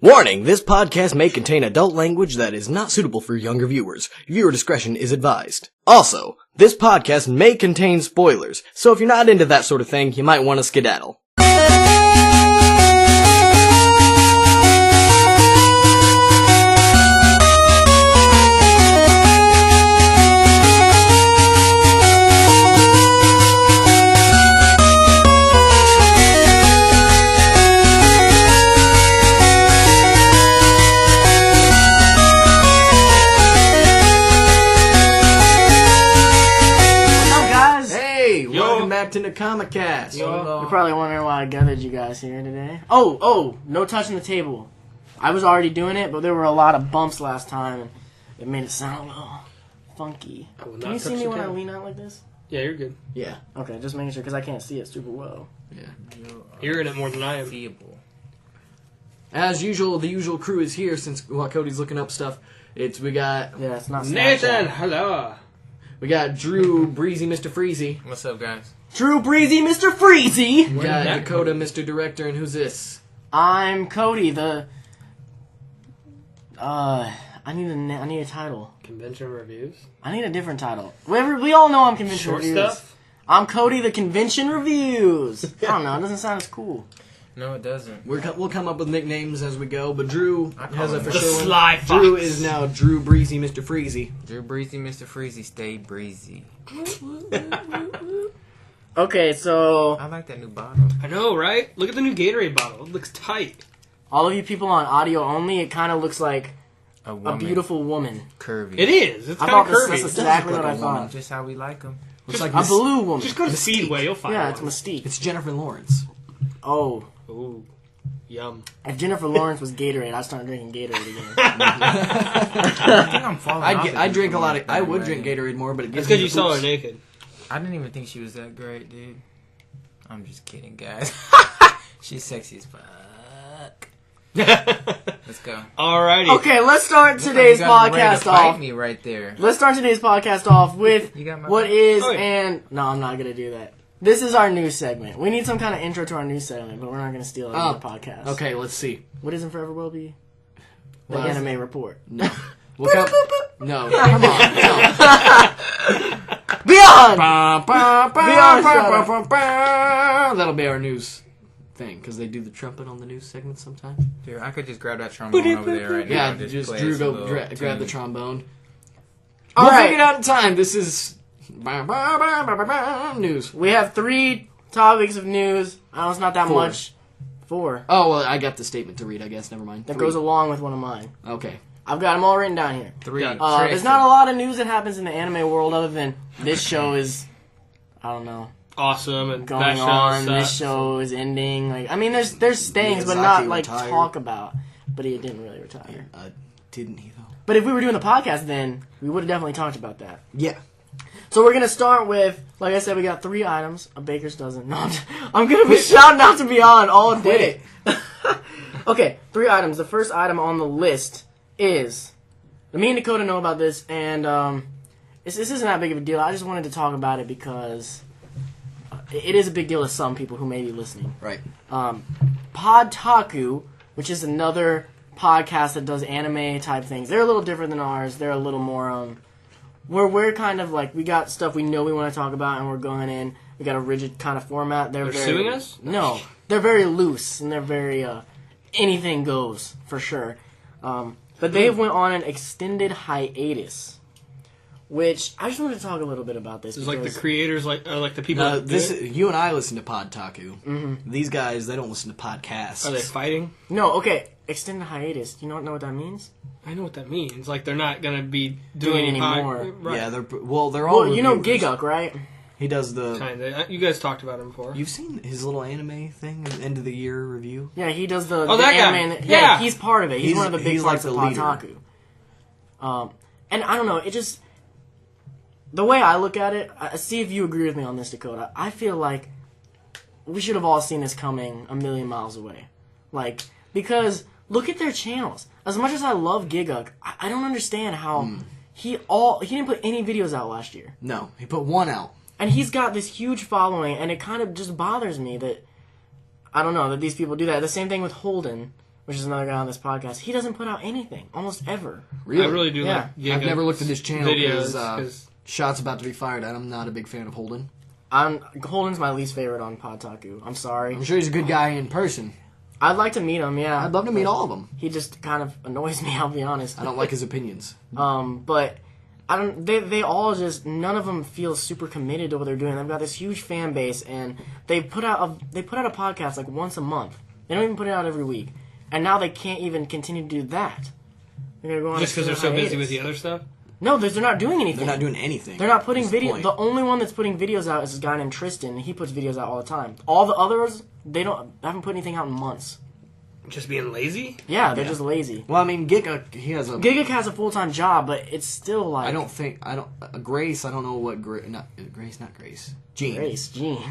Warning, this podcast may contain adult language that is not suitable for younger viewers. Viewer discretion is advised. Also, this podcast may contain spoilers, so if you're not into that sort of thing, you might want to skedaddle. To the Comic Cast. You're probably wondering why I gathered you guys here today. Oh, no touching the table. I was already doing it, but there were a lot of bumps last time, and it made it sound a little funky. Can you see me when I lean out like this? Yeah, you're good. Yeah. Okay, just making sure, because I can't see it super well. Yeah. You're in it more than I am. Feeble. As usual, the usual crew is here since while Cody's looking up stuff. We got... Yeah, it's not Nathan, hello. We got Drew, Breezy, Mr. Freezy. What's up, guys? Drew Breezy, Mr. Freezy! We got Dakota, Mr. Director, and who's this? I'm Cody, I need a title. Convention reviews? I need a different title. We all know I'm Convention Reviews. Short stuff? I'm Cody, the Convention Reviews. I don't know, it doesn't sound as cool. No, it doesn't. We'll come up with nicknames as we go, but Drew has a for the sure Sly Fox. Drew is now Drew Breezy, Mr. Freezy. Drew Breezy, Mr. Freezy, stay breezy. Okay, so... I like that new bottle. I know, right? Look at the new Gatorade bottle. It looks tight. all of you people on audio only, it kind of looks like a beautiful woman. Curvy. It is. It's I kind of thought curvy. that's exactly what I thought. Just how we like them. Looks like A blue woman. Just go to Speedway. You'll find Yeah, one. it's Mystique. It's Jennifer Lawrence. Oh. Ooh. Yum. If Jennifer Lawrence was Gatorade, I'd start drinking Gatorade again. I think I'm falling off I of drink a lot of... Jennifer I would Lawrence. drink Gatorade more, but it That's gives me because you the saw her poops. naked. I didn't even think she was that great, dude. I'm just kidding, guys. She's sexy as fuck. Let's go. Alrighty. Okay, let's start today's You guys were ready podcast to fight off. me right there. Let's start today's podcast off with You got my what back. is Oh, yeah. and... No, I'm not going to do that. This is our news segment. We need some kind of intro to our news segment, but we're not going to steal it from the podcast. Okay, let's see. What isn't Forever Will Be? The Well, anime report. No. We'll come... No. Come on. No. Beyond! That'll be our news thing, because they do the trumpet on the news segment sometimes. Dude, I could just grab that trombone over there right now. Yeah, and just play Drew us a go little grab the tune. trombone. All We'll right. figure it out in time. This is... news. We have 3 topics of news. I know it's not that 4. much. 4. Oh, well, I got the statement to read, I guess. Never mind. That 3. goes along with one of mine. Okay. I've got them all written down here. 3. There's not a lot of news that happens in the anime world other than this show is, I don't know, Awesome. And going that show on. sucks. This show is ending. Like, I mean, there's things, but Miyazaki not like retired. talk about. But he didn't really retire. Didn't he, though? But if we were doing the podcast, then we would have definitely talked about that. Yeah. So we're gonna start with, like I said, we got 3 items. A baker's dozen. No, I'm gonna be shouting out to Beyond all day. Okay, 3 items. The first item on the list is, me and Dakota know about this, and this isn't that big of a deal. I just wanted to talk about it because it is a big deal to some people who may be listening. Right. Podtaku, which is another podcast that does anime type things. They're a little different than ours. They're a little more we're kind of like, we got stuff we know we want to talk about, and we're going in. We got a rigid kind of format. They're very, suing us? No, they're very loose, and they're very anything goes for sure. But they went on an extended hiatus, which I just wanted to talk a little bit about this. It's like the creators, like the people. that do it? You and I listen to Podtaku. Mm-hmm. These guys, they don't listen to podcasts. Are they fighting? No, okay, extended hiatus. Do you not know what that means? I know what that means. Like they're not gonna be Doing doing anymore. Right. Yeah, they're all. Well, you know reviewers. Giguk, right? He does the. Kinda. You guys talked about him before. You've seen his little anime thing, end of the year review. Yeah, he does the. Oh, the that guy. anime. Yeah. He's part of it. He's one of the big he's parts like of the leader. Podtaku. And I don't know. It just, the way I look at it. See if you agree with me on this, Dakota. I feel like we should have all seen this coming a million miles away. Like, because look at their channels. As much as I love Giguk, I don't understand how he didn't put any videos out last year. No, he put one out. And he's got this huge following, and it kind of just bothers me that, I don't know, that these people do that. The same thing with Holden. which is another guy on this podcast, he doesn't put out anything almost ever. I really do Yeah. like Giga I've never looked at his channel videos because shots about to be fired at. I'm not a big fan of Holden. Holden's my least favorite on Podtaku. I'm sorry. I'm sure he's a good guy in person. I'd like to meet him, yeah. I'd love to meet all of them. He just kind of annoys me, I'll be honest. I don't like his opinions. But I don't. They all just, none of them feel super committed to what they're doing. They've got this huge fan base, and they put out a podcast like once a month. They don't even put it out every week, and now they can't even continue to do that. They're gonna go on just because they're so busy with the other stuff. No, they're not doing anything. They're not doing anything. They're not putting That's the video. point. The only one that's putting videos out is this guy named Tristan. He puts videos out all the time. All the others, they haven't put anything out in months. Just being lazy? Yeah, they're just lazy. Well, I mean, Giga, he has a... Giga has a full-time job, but it's still like... Grace, I don't know what... not Grace. Jean.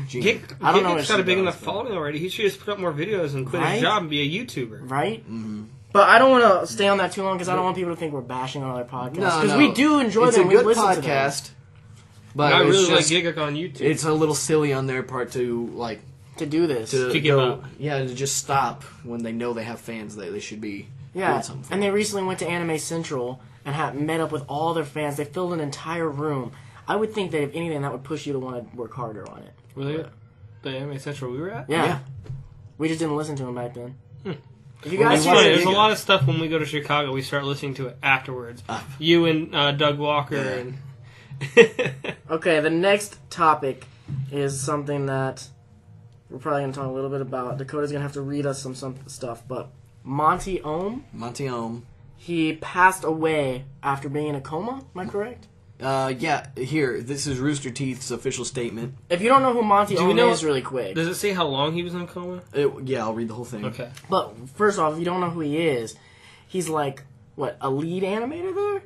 Jean. I don't know. what He's got a she big does, enough but- following already. He should just put up more videos and quit Right? his job and be a YouTuber. Right? Mm-hmm. But I don't want to stay on that too long because I don't want people to think we're bashing on other podcasts. Because No. we do enjoy it's them. a We good listen to them. podcast, but I it's really just, like Giga on YouTube. it's a little silly on their part to, like... To do this. To give up. Yeah, to just stop when they know they have fans that they should be Yeah, doing something for. and they recently went to Anime Central and met up with all their fans. They filled an entire room. I would think that if anything, that would push you to want to work harder on it. Were they at the Anime Central we were at? Yeah. Yeah. We just didn't listen to them back then. If you Well, guys That's funny. Yeah. There's a lot of stuff when we go to Chicago, we start listening to it afterwards. You and Doug Walker and... Okay, the next topic is something that we're probably going to talk a little bit about. Dakota's going to have to read us some stuff, but Monty Oum, Monty Oum. he passed away after being in a coma, am I correct? Yeah, here, this is Rooster Teeth's official statement. If you don't know who Monty Do we Oum know- is, really quick. Does it say how long he was in a coma? Yeah, I'll read the whole thing. Okay. But first off, if you don't know who he is, he's like, what, a lead animator there?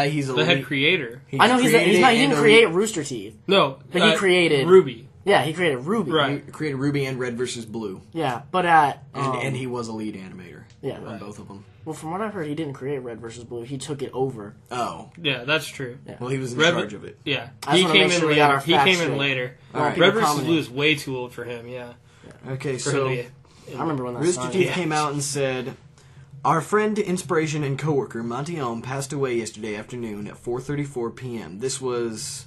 He's a The head creator. I know he didn't create Rooster Teeth. No. But he created- Ruby. Yeah, he created Ruby. Right. He created Ruby and Red vs. Blue. Yeah, but at... And he was a lead animator Yeah. on both of them. Well, from what I've heard, he didn't create Red vs. Blue. He took it over. Oh. Yeah, that's true. Yeah. Well, he was in Red- charge of it. Yeah. I just wanna make sure we got our He facts came in straight. later. All right. Red vs. Prominent. Blue is way too old for him, yeah. Okay, For so... him to I remember when that Rooster started. Teeth came out and said, "Our friend, inspiration, and coworker Monty Oum passed away yesterday afternoon at 4:34 p.m. This was,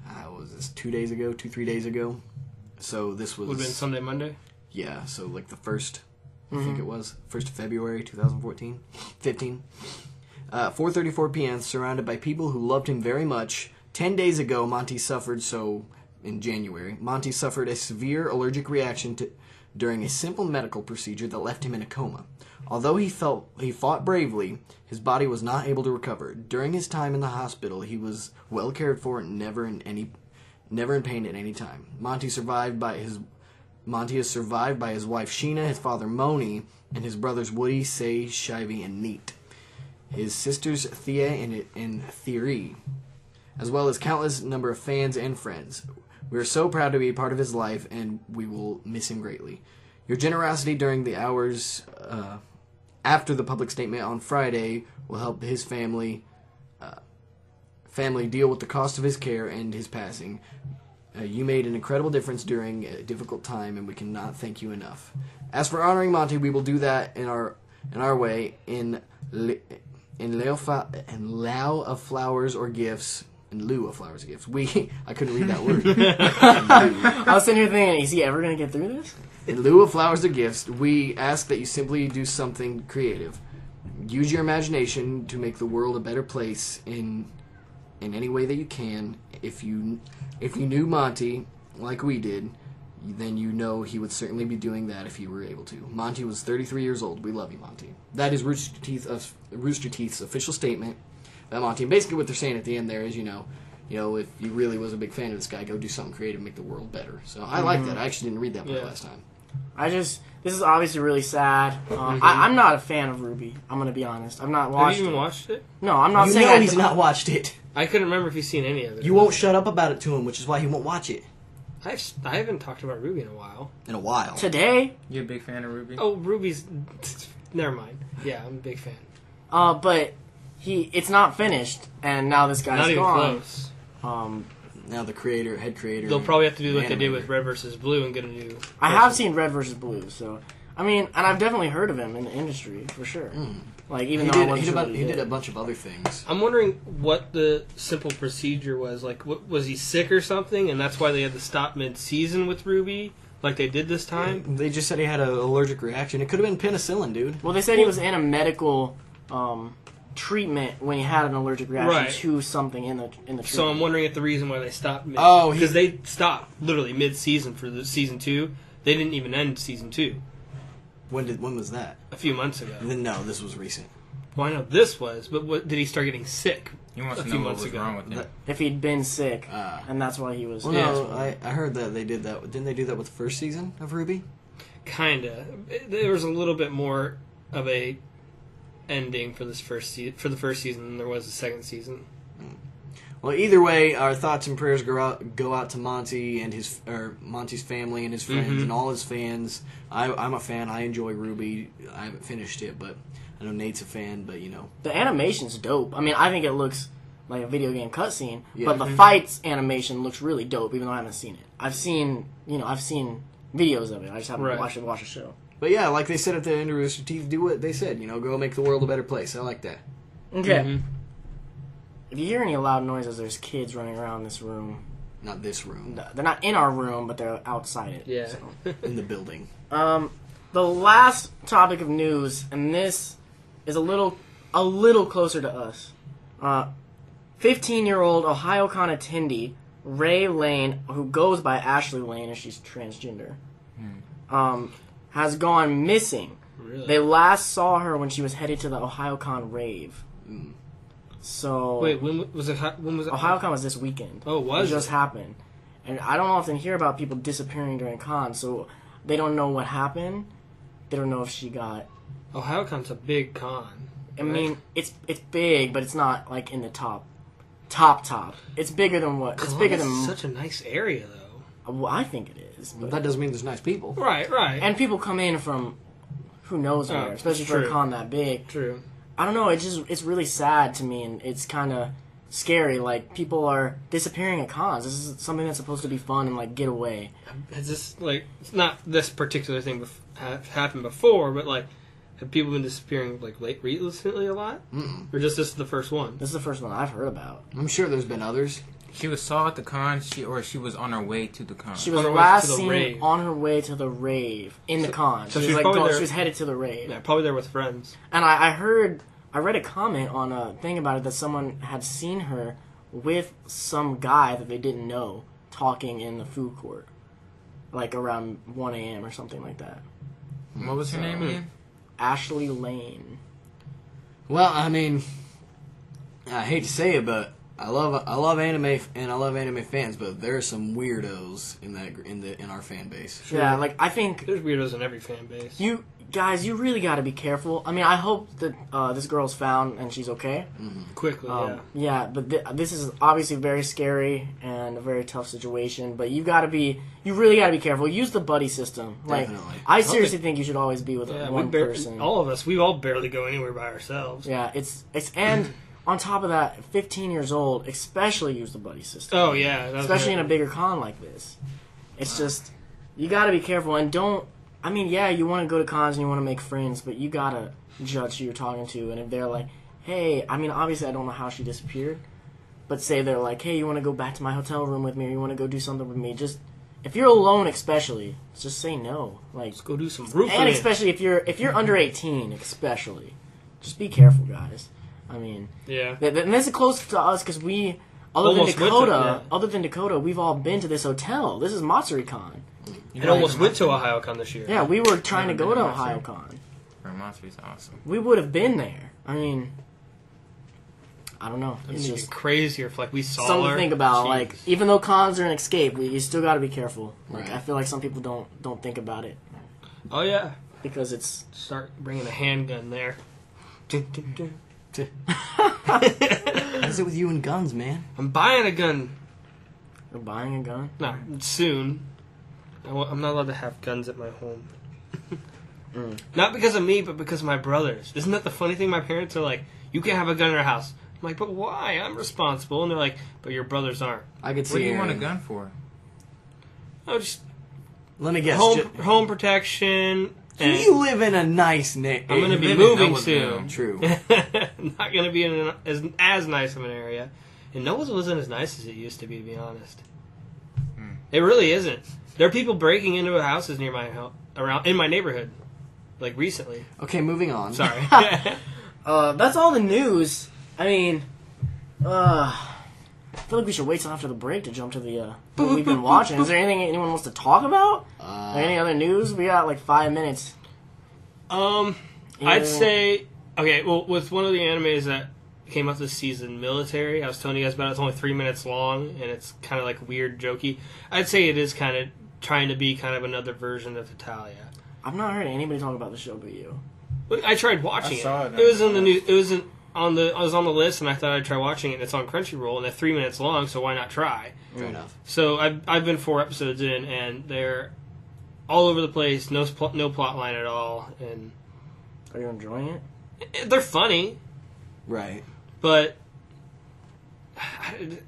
what was this, 3 days ago? So this was... Would have been Sunday, Monday? Yeah, so like the 1st, I think it was, 1st of February 2014, 15. 4:34 p.m., surrounded by people who loved him very much. 10 days ago, in January, Monty suffered a severe allergic reaction during a simple medical procedure that left him in a coma. Although he fought bravely, his body was not able to recover. During his time in the hospital, he was well cared for and never in pain at any time. Monty is survived by his wife Sheena, his father Moni, and his brothers Woody, Say, Shivey, and Neat. His sisters Thea and Thierry, as well as countless number of fans and friends. We are so proud to be a part of his life, and we will miss him greatly. Your generosity during the hours after the public statement on Friday will help his family deal with the cost of his care and his passing. You made an incredible difference during a difficult time, and we cannot thank you enough. As for honoring Monty, we will do that in our way, in lieu of flowers or gifts. In lieu of flowers or gifts. I couldn't read that word. I was sitting here thinking, is he ever going to get through this? In lieu of flowers or gifts, we ask that you simply do something creative. Use your imagination to make the world a better place in any way that you can. If you knew Monty like we did, then you know he would certainly be doing that if he were able to. Monty was 33 years old. We love you, Monty. That is Rooster Teeth's official statement about Monty. And basically what they're saying at the end there is, if you really was a big fan of this guy, go do something creative and make the world better. So I like that. I actually didn't read that part last time. This is obviously really sad. I'm not a fan of Ruby. I'm going to be honest. I've not watched Have you even it. watched it? No, I'm not You saying know he's not watched it. I couldn't remember if he's seen any of it. You won't shut up about it to him, which is why he won't watch it. I haven't talked about Ruby in a while. Today, You a big fan of Ruby? Oh, Ruby's... Never mind. Yeah, I'm a big fan. but it's not finished, and now this guy's Not even gone. close. Now the head creator. They'll probably have to do like they did animator. with Red vs. Blue and get a new... I have seen Red vs. Blue, so I mean, and I've definitely heard of him in the industry for sure. Like even He though I did, wasn't he, sure did, what he did a bunch of other things. I'm wondering what the simple procedure was. Like, was he sick or something, and that's why they had to stop mid-season with Ruby, like they did this time? They just said he had an allergic reaction. It could have been penicillin, dude. Well, they said he was in a medical treatment when he had an allergic reaction Right. to something in the treatment. So I'm wondering if the reason why they stopped because they stopped literally mid-season for the season 2. They didn't even end season 2 When was that? a few months ago. No, this was recent. Well, I know this was, but did he start getting sick? He wants A to few know what months was ago. wrong with him. if he'd been sick, and that's why he was. Well, Yeah. no, I heard that they did that. Didn't they do that with the first season of Ruby? Kinda. There was a little bit more of a ending for this first for the first season than there was the second season. Well, either way, our thoughts and prayers go out to Monty and Monty's family and his friends and all his fans. I'm a fan. I enjoy Ruby. I haven't finished it, but I know Nate's a fan. But The animation's dope. I mean, I think it looks like a video game cutscene, Yeah. but the fights animation looks really dope. Even though I haven't seen it, I've seen videos of it. I just haven't watched the show. But yeah, like they said at the end of Rooster Teeth, do what they said. Go make the world a better place. I like that. Okay. If you hear any loud noises, there's kids running around this room. Not this room. They're not in our room, but they're outside it. Yeah. So. In the building. The last topic of news, and this is a little closer to us. 15-year-old OhioCon attendee Ray Lane, who goes by Ashley Lane, and she's transgender, has gone missing. Really? They last saw her when she was headed to the OhioCon rave. So Wait, when was it? When was it? OhioCon was this weekend. Oh, was it just it? happened? And I don't often hear about people disappearing during cons, so they don't know what happened. They don't know if she got. OhioCon's a big con. I mean, it's big, but it's not like in the top. It's bigger than what? It's bigger than. Such a nice area, though. Well, I think it is. But, That doesn't mean there's nice people. Right. and people come in from who knows where, especially for a true. con that big. True. I don't know. It's really sad to me, and it's kind of scary. Like people are disappearing at cons. This is something that's supposed to be fun and like get away. Has this it's not this particular thing happened before, but have people been disappearing recently a lot, or just this is the first one? This is the first one I've heard about. I'm sure there's been others. She was saw at the con, she was on her way to the con. She was On her way last to the seen rave. on her way to the rave in the con. so She she's was probably there- she was headed to the rave. Yeah, probably there with friends. And I read a comment on a thing about it that someone had seen her with some guy that they didn't know talking in the food court, like around 1 a.m. or something like that. What was her name again? Ashley Lane. Well, I mean, I hate to say it, but I love anime and I love anime fans, but there are some weirdos in our fan base. Yeah, like I think There's weirdos in every fan base. you guys, you really got to be careful. I mean, I hope that this girl's found and she's okay. Quickly, Yeah, but this is obviously very scary and a very tough situation. But you really got to be careful. Use the buddy system. Like, Definitely. I seriously think you should always be with yeah. one person. All of us, we all barely go anywhere by ourselves. Yeah, it's and on top of that, 15 years old, especially use the buddy system. Oh yeah, Especially in a bigger con like this. It's just you got to be careful and don't. I mean, yeah, you want to go to cons and you want to make friends, but you gotta judge who you're talking to. And if they're like, hey, I mean, obviously I don't know how she disappeared, but say they're like, hey, you want to go back to my hotel room with me, or you want to go do something with me, just if you're alone, especially, just say no. Like, Let's go do some roofing. and especially if you're under 18, especially, just be careful, guys. I mean, Yeah. and this is close to us because we, other Almost than went to- Dakota, we've all been to this hotel. This is MatsuriCon. It almost went to OhioCon this year. Yeah, we were trying to go to Never been to OhioCon. Matsuri's awesome. We would have been there. I mean, I don't know. It's It's just just crazier if we saw something her. to think about. Jeez. Like, even though cons are an escape, you still got to be careful. Like, Right. I feel like some people don't think about it Oh yeah, because it's start bringing a handgun there. Dun, dun, dun. What is it with you and guns, man? I'm buying a gun. you're buying a gun. No, soon. I'm not allowed to have guns at my home. Not because of me, but because of my brothers. Isn't that the funny thing? My parents are like, you can't have a gun in our house. I'm like, but why? I'm responsible. And they're like, but your brothers aren't. I could see. What do you want a Aaron. gun for? Oh, just Let me guess. home protection. And You live in a nice neighborhood. I'm going to be live in moving Noblesville. soon. True. Not going to be in as nice of an area. And Noblesville isn't as nice as it used to be honest. It really isn't. There are people breaking into houses near my house, around in my neighborhood, like recently. Okay, moving on. Sorry. That's all the news. I mean, I feel like we should wait till after the break to jump to the what we've been watching. Is there anything anyone wants to talk about? Any other news? We got like 5 minutes. I'd say okay. Well, with one of the animes that came out this season, Military. I was telling you guys about it. It's only 3 minutes long, and it's kind of like weird, jokey. I'd say it is kind of trying to be kind of another version of Italia. I've not heard anybody talk about the show but you. I tried watching I saw it. It was in the new. It was on the. I was on the list, and I thought I'd try watching it. And it's on Crunchyroll, and they're 3 minutes long, so why not try? Fair enough. So I've been 4 episodes in, and they're all over the place. No plot line at all, and Are you enjoying it? they're funny, Right. but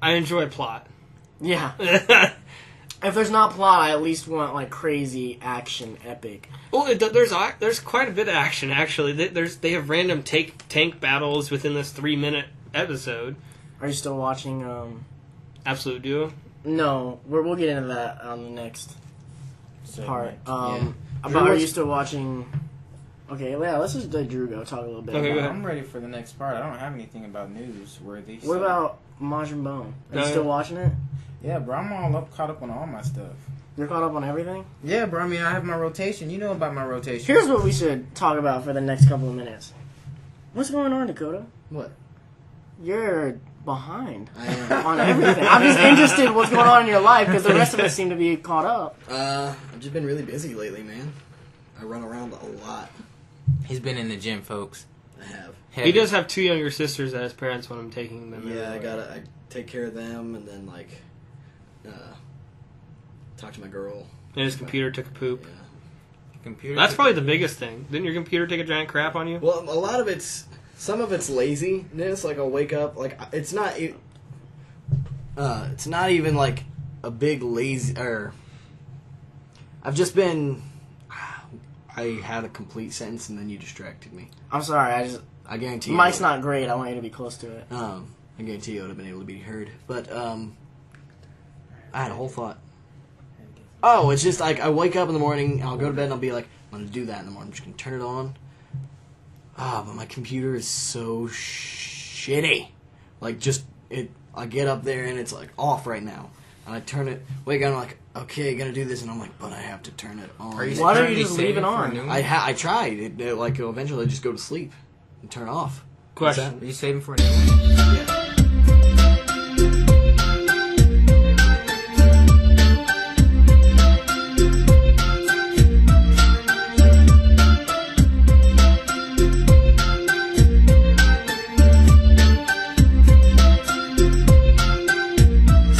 I enjoy plot. Yeah. If there's not plot, I at least want like crazy action epic. Well, there's quite a bit of action actually. They have random tank battles within this 3 minute episode. Are you still watching? Absolute Duo. No, we'll get into that on the next part. Yeah. But are you still watching? Okay, yeah. Let's just let Drew go talk a little bit. Okay, about go it. ahead. I'm ready for the next part. I don't have anything about newsworthy. What about Majin Buu? Are No, you still yeah. watching it? Yeah, bro, I'm all caught up on all my stuff. You're caught up on everything? Yeah, bro, I mean, I have my rotation. You know about my rotation. Here's what we should talk about for the next couple of minutes. What's going on, Dakota? What? You're behind I am. on everything. I'm just interested in what's going on in your life because the rest of us seem to be caught up. I've just been really busy lately, man. I run around a lot. He's been in the gym, folks. I have. He does have 2 younger sisters that his parents want him taking them. Yeah, everywhere. I take care of them, and then like, talk to my girl. And his computer took a poop. Yeah. Computer. That's probably the biggest thing. Didn't your computer take a giant crap on you? Well, a lot of some of it's laziness. Like I'll wake up, like it's not even like a big lazy. Or I've just been. I had a complete sentence and then you distracted me. I'm sorry. I guarantee you. Mike's not great. I want you to be close to it. I guarantee you would have been able to be heard. But I had a whole thought. Oh, it's just like I wake up in the morning, I'll go to bed and I'll be like, I'm going to do that in the morning. I'm just going to turn it on. But my computer is so shitty. Like I get up there and it's like off right now. And I turn it, wake up and I'm like, okay, gonna do this. And I'm like, but I have to turn it on. Are you Why don't you currently just leave it saving for a on? new one? I tried. Like eventually I just go to sleep and turn it off. Question. Are you saving for a new one? Yeah.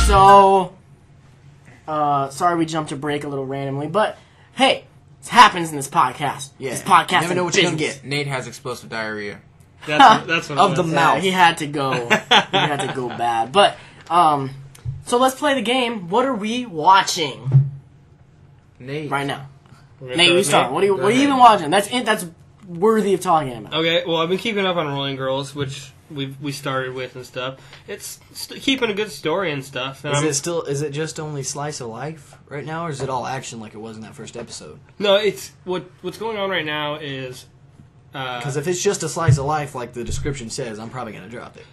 So, sorry we jumped to break a little randomly, but hey, it happens in this podcast. Yeah. This podcast You never know what you're gonna business. get. Nate has explosive diarrhea. That's what Of it the was. mouth. Yeah, he had to go. He had to go bad. But, so let's play the game. What are we watching Nate. right now? We're gonna Nate, start you with start. Nate. What are you ahead. even watching? That's worthy of talking about. Okay, well, I've been keeping up on Rolling Girls, which we started with and stuff. It's keeping a good story and stuff. And Is it just only slice of life right now, or is it all action like it was in that first episode? No, it's what's going on right now is Because if it's just a slice of life, like the description says, I'm probably gonna drop it.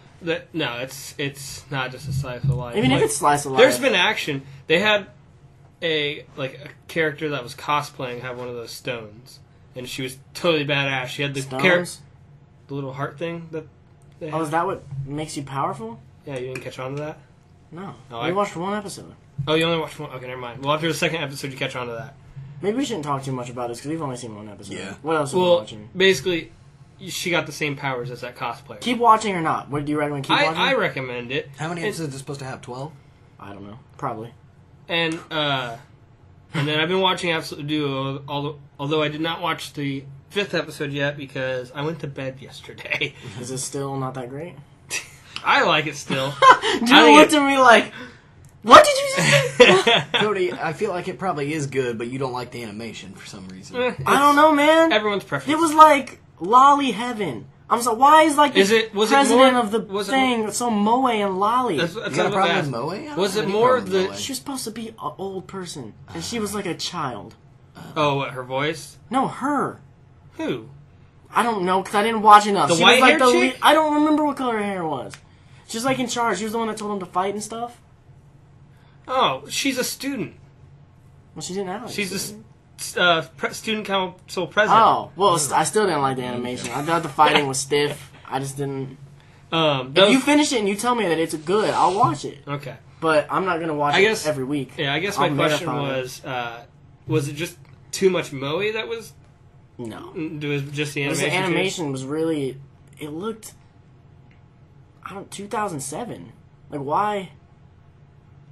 it's not just a slice of life. Even if Like, it's slice of life. there's been action. They had a character that was cosplaying have one of those stones, and she was totally badass. She had the stones. the little heart thing that. They Oh, had. is that what makes you powerful? Yeah, you didn't catch on to that. No. Oh, We I- watched one episode. Oh, you only watched one. Okay, never mind. Well, after the second episode, you catch on to that. Maybe we shouldn't talk too much about this because we've only seen one episode. Yeah. What else are we Well, watching? basically, she got the same powers as that cosplayer. Keep watching or not? What do you recommend? Keep watching? I recommend it. How many And- episodes is it supposed to have? 12? I don't know. Probably. And then I've been watching Absolute Duo, although I did not watch the 5th episode yet because I went to bed yesterday. Is it still not that great? I like it still. Drew looked at me like, What did you just say? Cody, I feel like it probably is good, but you don't like the animation for some reason. I don't know, man. Everyone's preference. It was like lolly heaven. I'm so. Why is like the was president it more, of the was thing so moe and lolly? That's You got a problem with Moe? I don't Was have it any more problem with the? Moe. She was supposed to be an old person, and she was like a child. Oh, what, her voice? No, her. Who? I don't know because I didn't watch enough. The She was like white-haired the chick? I don't remember what color her hair was. She was like in charge. She was the one that told him to fight and stuff. Oh, she's a student. Well, she didn't have. She's a student council president. Oh well, I still didn't like the animation. I thought the fighting was stiff. I just didn't. If you finish it and you tell me that it's good, I'll watch it. Okay. But I'm not gonna watch it every week. Yeah, I guess my I'll question marathon was it just too much Moe that was? No. It was just the Because animation. the animation was really. It looked. 2007. Like why?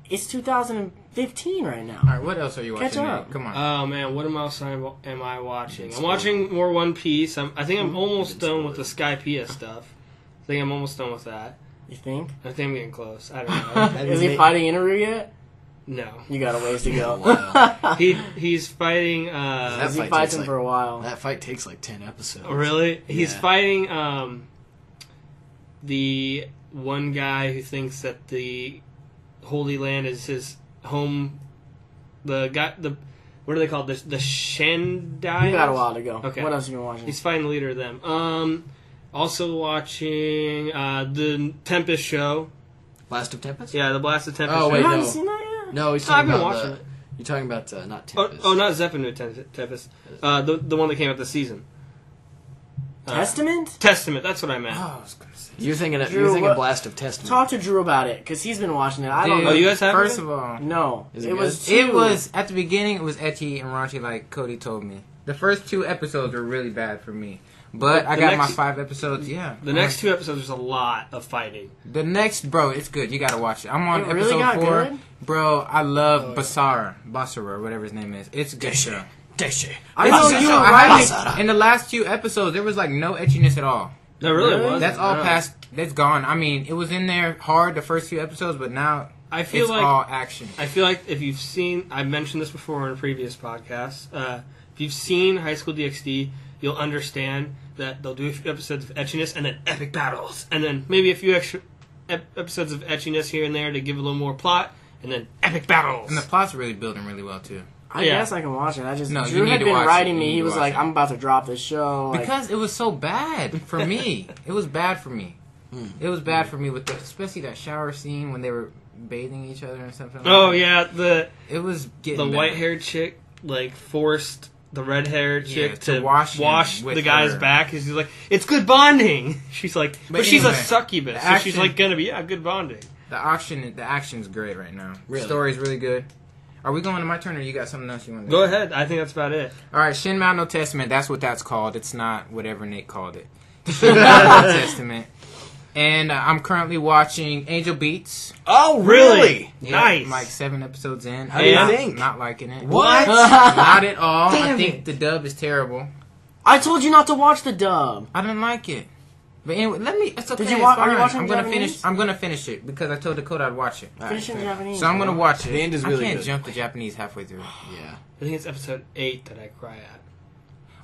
It's 2015 right now. All right, what else are you watching? Catch up. Nate? Come on. Oh man, what else am I watching? I'm watching more One Piece. I think I'm almost done with the Skypiea stuff. I think I'm almost done with that. You think? I think I'm getting close. I don't know. Is he fighting Inaru yet? No, You got a ways to go. Wow. he's fighting. That he fight fights takes him like- for a while. That fight takes like 10 episodes. Really? He's Yeah. fighting the one guy who thinks that the Holy Land is his home. The guy, what are they called? The Shandai. You got a while to go. Okay. What else have you been watching? He's fighting the leader of them. Also watching the Tempest show. Blast of Tempest? Yeah, the Blast of Tempest. Oh, show. wait, you haven't no. seen that yet? No, he's No, I've talking been about watching it. You're talking about not Oh, Tempest. not Zephanu Tempest. The one that came out this season. Testament? Testament. That's what I meant. Oh, I was gonna say. You're thinking Drew, what- Blast of Testament. Talk to Drew about it, because he's been watching it. I don't Dude, know. Oh, you guys haven't? First of all, No. Is it It was good? it two. was at the beginning. It was ecchi and raunchy, like Cody told me. The first 2 episodes were really bad for me, but I The got my next- 5 episodes. Yeah, The next 2 episodes, there's a lot of fighting. The next, bro, it's good. You gotta watch it. I'm on It really episode got 4. good? Bro, I love Basara, whatever his name is. It's a good show. I know It's you a were show. writing. In the last 2 episodes, there was like no etchiness at all. That really Really? was. That's all past. That's gone. I mean, it was in there hard the first few episodes, but now I feel it's like all action. I feel like if you've seen, I mentioned this before in a previous podcast. If you've seen High School DxD, you'll understand that they'll do a few episodes of etchiness and then epic battles, and then maybe a few extra episodes of etchiness here and there to give a little more plot, and then epic battles. And the plot's really building really well too. I Yeah. guess I can watch it. I just No, you Drew need had to been watch it. writing You me. need He to was watch like, it. "I'm about to drop this show." Like, Because it was so bad for me. It was bad for me. It was bad for me with especially that shower scene when they were bathing each other and something. Like Oh that. yeah, It was getting the bad. white haired chick like forced the red haired chick Yeah, to wash him with the guy's her. back. He's like, it's good bonding. She's like, but she's a anyway, succubus, the so she's action- like gonna be good bonding. The action's great right now. Really? The story's really good. Are we going to my turn, or you got something else you want to Go ahead. I think that's about it. All right, Shin Mao no Testament. That's what that's called. It's not whatever Nate called it. Shin Mao no Testament. And I'm currently watching Angel Beats. Oh, Really? Yeah, Nice. I'm like 7 episodes in. How do you Not- think? Not liking it. What? Not at all. I Damn think it. the dub is terrible. I told you not to watch the dub. I didn't like it. But anyway, let me. It's okay. Did you it's wa- are you fine. watching I'm gonna Japanese? finish. I'm gonna finish it because I told Dakota I'd watch it. Finish in Japanese. So I'm gonna bro. watch it. The end is really I can't good. jump to Japanese halfway through. Yeah. I think it's episode 8 that I cry at.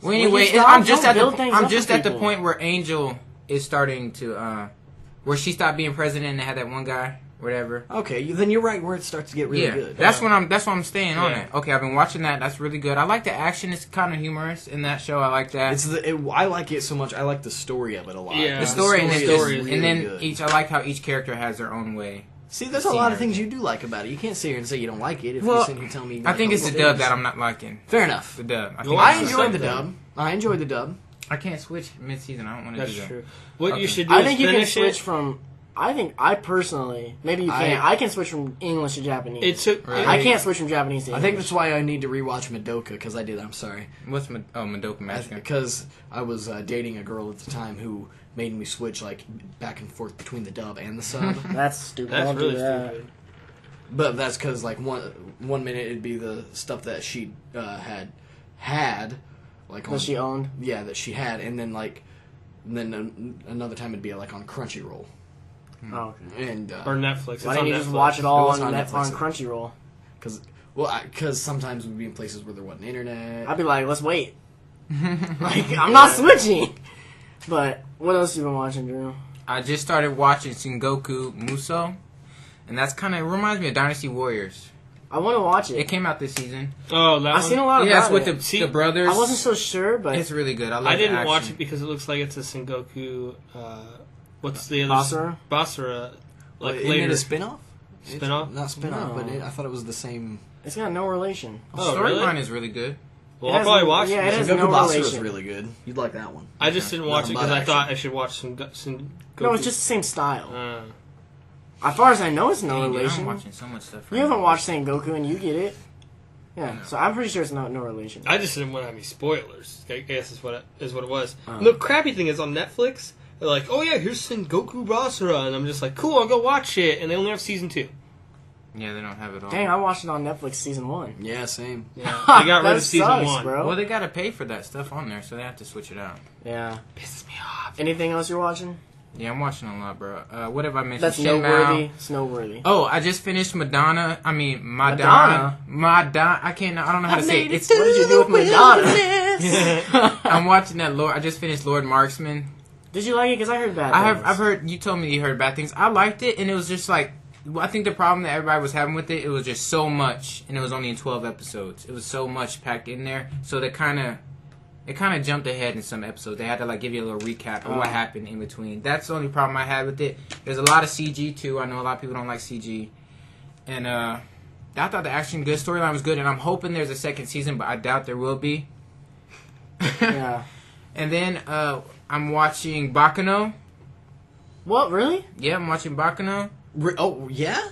Well, When anyway, you stop, I'm just don't at the build things I'm up just for at the people. point where Angel is starting to where she stopped being president and had that one guy, whatever. Okay, then you're right where it starts to get really Yeah, good. that's when I'm staying on Yeah. it. Okay, I've been watching that. That's really good. I like the action. It's kind of humorous in that show. I like that. I like it so much. I like the story of it a lot. Yeah. The story, and then, story is just- really and then good. I like how each character has their own way. See, there's a lot of things you do like about it. You can't sit here and say you don't like it if Well, you sit here and tell me. You I like think all it's the these dub things. that I'm not liking. Fair enough. The dub. Well, I It's enjoyed the something. dub. I enjoyed the dub. I can't switch mid-season. I don't want to That's do that. true. What Okay. you should do I is think you can finish switch it. from. I personally, maybe you can't. I can switch from English to Japanese. It took. Really? I can't switch from Japanese to I English. think that's why I need to rewatch Madoka because I did. I'm sorry. What's Madoka Magica? Because I was dating a girl at the time who made me switch like back and forth between the dub and the sub. That's stupid. That's Don't really do that. stupid. But that's because like one minute it'd be the stuff that she had like on, That she owned. yeah, that she had, and then another time it'd be like on Crunchyroll. Oh, okay. And Or Netflix. It's Why on didn't you just Netflix. watch it all It was on on Netflix on Netflix. Crunchyroll? because sometimes we'd be in places where there wasn't internet. I'd be like, let's wait. Like, I'm not switching. But what else you been watching, Drew? I just started watching Sengoku Muso, and that's kind of reminds me of Dynasty Warriors. I want to watch It it. came out this season. Oh, that I've one? seen a lot Yeah, about it's with it. the brothers. I wasn't so sure, but It's really good. I love I didn't the watch action. it because it looks like it's a Sengoku. What's the other? Basara? Basara. Like Isn't later. it a spin-off? Spin-off? Not spin-off, No. but I thought it was the same. it's got no relation. The Oh, storyline really? is really good. Well, It I'll has probably no- watch yeah, it. it has Sengoku no Basara relation. is really good. You'd like that one. I just didn't watch it because Nothing I but thought action. I should watch Sengoku. No, it's just the same style. As far as I know, it's no Dang, dude, relation. I'm watching so much stuff. You haven't watched Sengoku and you get it. Yeah, so I'm pretty sure it's no relation. I just didn't want to have any spoilers. I guess is what it was. Oh. The crappy thing is on Netflix. They're like, "Oh yeah, here's Sengoku Basara," and I'm just like, "Cool, I'll go watch it." And they only have season 2. Yeah, they don't have it all. Dang, I watched it on Netflix season 1. Yeah, same. Yeah, they got rid That of season sucks, 1. bro. Well, they gotta pay for that stuff on there, so they have to switch it out. Yeah. Pisses me off. Anything else you're watching? Yeah, I'm watching a lot, bro. What have I mentioned? That's Shin noteworthy. Mao. It's noteworthy. Oh, I just finished Madonna. I mean, Madonna? Madonna. I don't know how to say it. It's, What did you do with Madonna? I'm watching that I just finished Lord Marksman. Did you like it? Because I heard bad things. I've heard, you told me you heard bad things. I liked it, and it was just like, I think the problem that everybody was having with it was just so much, and it was only in 12 episodes. It was so much packed in there, so it kind of jumped ahead in some episodes. They had to like give you a little recap of what happened in between. That's the only problem I had with it. There's a lot of CG too. I know a lot of people don't like CG, and I thought the action good, storyline was good, and I'm hoping there's a second season, but I doubt there will be. Yeah. And then I'm watching Baccano. What, really? Yeah, I'm watching Baccano. Oh, yeah?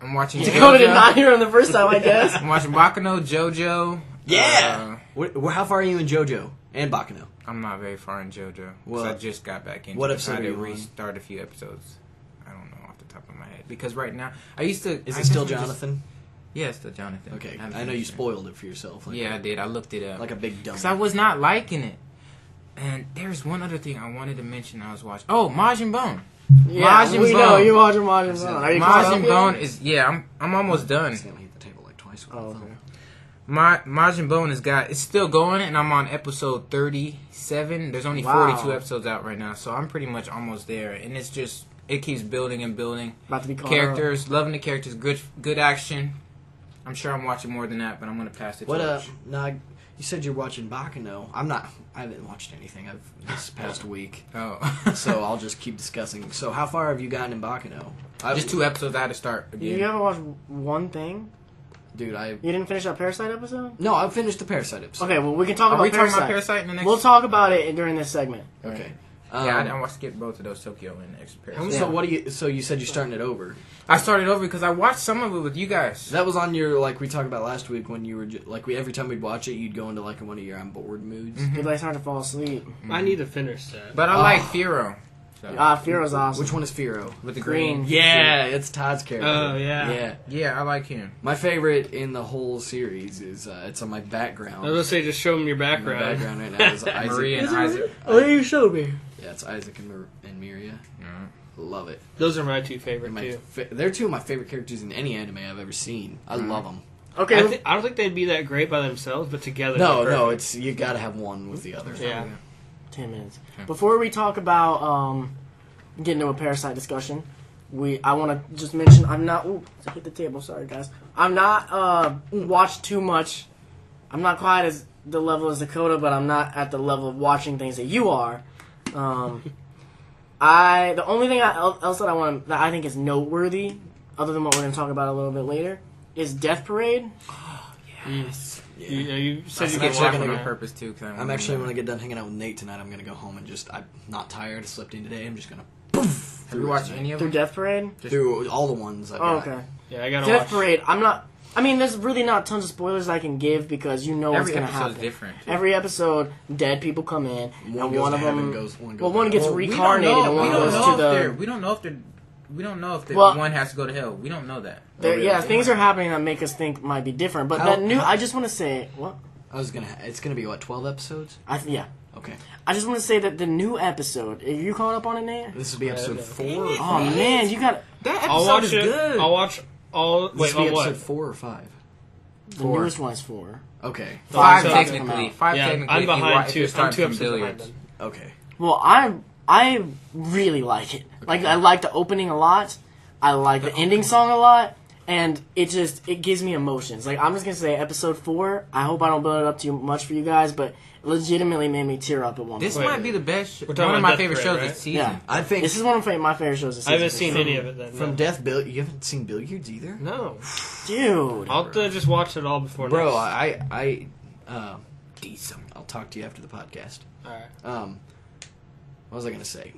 I'm watching Dakota did JoJo. not hear him the first time, I guess. I'm watching Baccano, JoJo. Yeah! How far are you in JoJo and Baccano? I'm not very far in JoJo because Well, I just got back into what it. episode I had are to you on? restart a few episodes. I don't know off the top of my head because right now I used to. Is I it still definitely Jonathan? Yeah, it's still Jonathan. Okay, haven't I know you finished it. spoiled it for yourself. Like Yeah, I did. I looked it up like a big dummy. because I was not liking it. And there's one other thing I wanted to mention. I was watching. Oh, Majin Bone. Yeah, Majin we know. Bone. You watching Majin Bone. Are you caught up Majin yet? Bone is I'm almost done. Accidentally hit the table like twice with Oh, my okay. thumb. Majin Bone it's still going, and I'm on episode 37. There's only Wow. 42 episodes out right now, so I'm pretty much almost there. And it's just it keeps building and building. About to be caught Characters, loving the characters, good action. I'm sure I'm watching more than that, but I'm gonna pass it. What to nah, you said you're watching Baccano. I haven't watched anything this past week. Oh, So I'll just keep discussing. So how far have you gotten in Baccano? just 2 episodes. I had to start up. again. You ever watch one thing? Dude, You didn't finish that Parasite episode? No, I finished the Parasite episode. Okay, well, we can talk Are about we talking Parasite. about Parasite in the next? We'll talk about it during this segment. Okay. Yeah, I want to skip both of those, Tokyo and Parasite. So what do you? So you said you're starting it over. I started over because I watched some of it with you guys. That was on your like we talked about last week when you were every time we'd watch it, you'd go into like one of your I'm bored moods. Mm-hmm. You'd like start to fall asleep. I need to finish that. But I like Firo. So, Firo's awesome. Which one is Firo? with the Green. green. Yeah, it's Todd's character. Oh, yeah. Yeah. Yeah, I like him. My favorite in the whole series is it's on my I was background. gonna say, just show them your My background. background right now is Isaac. Marie and Isaac. Oh, you showed me. Yeah, it's Isaac and Miria. Yeah. Love it. Those are my two favorite My too. they're two of my favorite characters in any anime I've ever seen. I love them. Okay, I don't think they'd be that great by themselves, but together. No, they're no, perfect. it's you got to have one with the other. Yeah. 10 minutes. Okay. Before we talk about getting into a Parasite discussion, I want to just mention I'm not. Ooh, I hit the table. Sorry, guys. I'm not watched too much. I'm not quite as the level as Dakota, but I'm not at the level of watching things that you are. The only thing else that I think is noteworthy, other than what we're going to talk about a little bit later, is Death Parade. Yes. You said I you skipped could actually that watch one gonna on purpose too. Cause I'm actually when I get done hanging out with Nate tonight, I'm gonna go home and I'm not tired. I slept in today. I'm just gonna poof. Have you watched any of Through them? Death Parade? through all the ones. I've Oh, got. okay. Yeah, I gotta Death watch. Parade, I'm not. I mean, there's really not tons of spoilers I can give because you know what's Every going to episode's happen. different. too. Every episode, dead people come in, One and goes one to of heaven, them. one goes Well, one to gets hell. We don't reincarnated, know- and one we don't goes know to the. We don't know if the Well- one has to go to hell. We don't know that. Yeah, things are happening that make us think might be different. But How- that new. I just want to say what. It's gonna be what 12 episodes. Yeah. Okay. I just want to say that the new episode. Are you caught up on it, Nate? This will be episode 4 or Oh 5. man, you got That I'll episode watch is it. good. I'll watch all. This Wait, will be on episode what? 4 or 5. the 4. newest one is 4. Okay. Five So- technically. Five Yeah, technically. I'm if you behind wa- if two. you're I'm starting 2 from episodes behind billiards. them. Okay. Well, I really like it. Like I like the opening a lot. I like the ending song a lot, and it gives me emotions. Like I'm just gonna say, episode 4. I hope I don't build it up too much for you guys, but it legitimately made me tear up at one This point. might be the best. We're One talking of about my Death favorite Parade, shows right? this season. Yeah. I think This is one of my favorite shows this I season. haven't seen any of it then. from no. Death Bill, you haven't seen Billiards either? No. Dude. I'll just watch it all before Bro, next. decent. I'll talk to you after the podcast. Alright. What was I gonna say?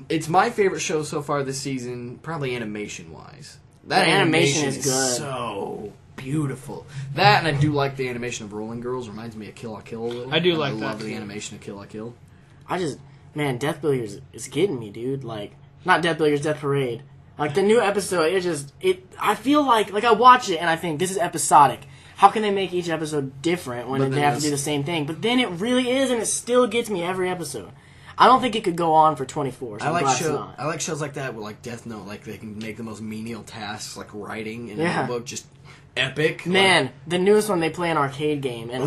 It's my favorite show so far this season, probably animation wise. That The animation is good. so beautiful. That, and I do like the animation of Rolling Girls. Reminds me of Kill la Kill a little. I do And like I that, love the too. animation of Kill la Kill. Man, Death Billiards is getting me, dude. Like, not Death Billiards, Death Parade. Like, the new episode, I feel like I watch it and I think, this is episodic. How can they make each episode different when But they then have to do the same thing? But then it really is, and it still gets me every episode. I don't think it could go on for 24, so I I'm like glad it's not. I like shows like that with like Death Note, like they can make the most menial tasks, like writing in Yeah. a book, just epic. Man, the newest one they play an arcade game, and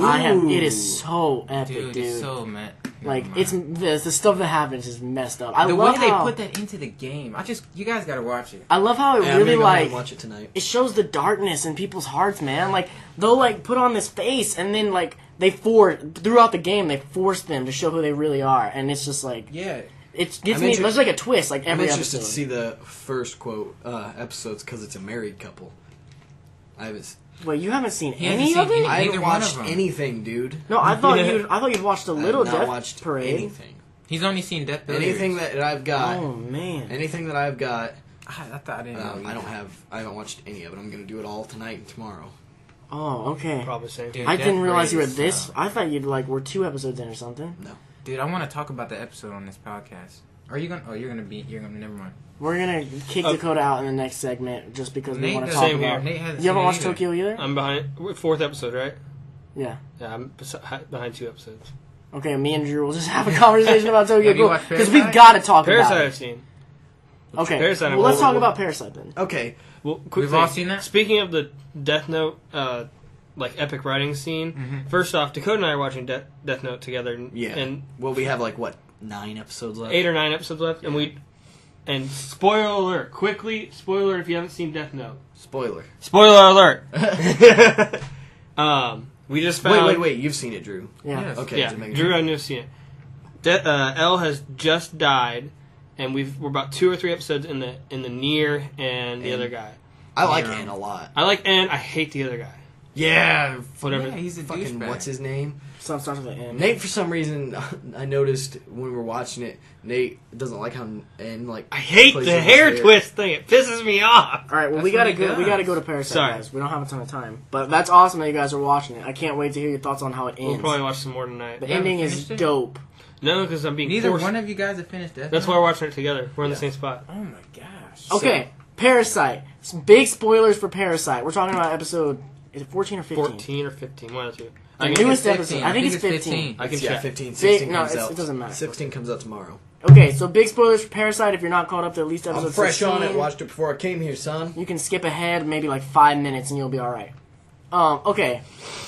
it is so epic, dude. It's so mad. Like, it's the stuff that happens is messed up. I the love way they how, put that into the game. You guys gotta watch it. I love how it Yeah, I'm really gonna go ahead like and watch it tonight. it shows the darkness in people's hearts, man. Like they'll like put on this face, and then like throughout the game they force them to show who they really are, and it's just like Yeah. it gets I'm me. inter- There's like a twist, like I'm every interested episode. to see the first episodes because it's a married couple. Wait, you haven't seen hasn't any seen of it? I Neither haven't one of watched them. anything, dude. No, I thought Yeah. you'd watched a I have little not Death watched Parade. anything. He's only seen Death Billiards. Anything that I've got. Oh man. Anything that I've got. I thought I didn't know. I don't have. I haven't watched any of it. I'm gonna do it all tonight and tomorrow. Oh, okay. Probably same. Dude, I Death didn't realize you were Parade this. is, I thought you'd were 2 episodes in or something. Dude, I want to talk about the episode on this podcast. Are you gonna? Oh, you're gonna. Never mind. We're gonna kick Dakota out in the next segment just because we Nate want to doesn't- talk Same about. here. Nate hasn't You haven't seen watched it either. Tokyo either? I'm behind. 4th episode, right? Yeah. Yeah, I'm behind 2 episodes. Okay, me and Drew will just have a conversation about Tokyo Have you Ghoul watched because Parasite? we've got to talk Parasite about I've it. seen. Okay, Parasite, well, let's well, talk well, about Parasite then. Okay. Well, quick We've thing. all seen that? Speaking of the Death Note, like epic writing scene. Mm-hmm. First off, Dakota and I are watching Death Note together. Yeah. And Well, we have 9 episodes left. 8 or 9 episodes left, and spoiler alert, quickly, spoiler alert if you haven't seen Death Note. Spoiler. Spoiler alert. We just found. Wait. You've seen it, Drew. Yeah. Yes. Okay. Yeah, just making Drew, sure. I knew seen it. Elle has just died, and we're about 2 or 3 episodes in the Nier and the And- other guy. I like Yeah. Anne a lot. I like Anne. I hate the other guy. Yeah. Whatever. Yeah, he's a Fucking douchebag. what's his name? Some starts with an M. Nate, for some reason, I noticed when we were watching it, Nate doesn't like how Anne I hate plays the with hair his twist thing. It pisses me off. All right, well That's we gotta what he go. We does. gotta go to Parasite, Sorry. guys. We don't have a ton of time, but that's awesome that you guys are watching it. I can't wait to hear your thoughts on how it We'll ends. probably watch some more tonight. The You ending haven't is finished it? dope. No, because I'm being Neither forced. one of you guys have finished Death That's Note? why we're watching it together. We're in the same spot. Oh my gosh. Okay, Parasite. Some big spoilers for Parasite. We're talking about episode. Is it 14 or 15? 14 or 15, one or two. The I can, newest 15. episode. I think it's 15. I can Yeah, check. 15. 16 no, comes it's- out. it doesn't matter. 16 comes out tomorrow. Okay, so big spoilers for Parasite. If you're not caught up to at least episode I'm fresh 16, on it. Watched it before I came here, son. you can skip ahead maybe 5 minutes and you'll be all right. Okay,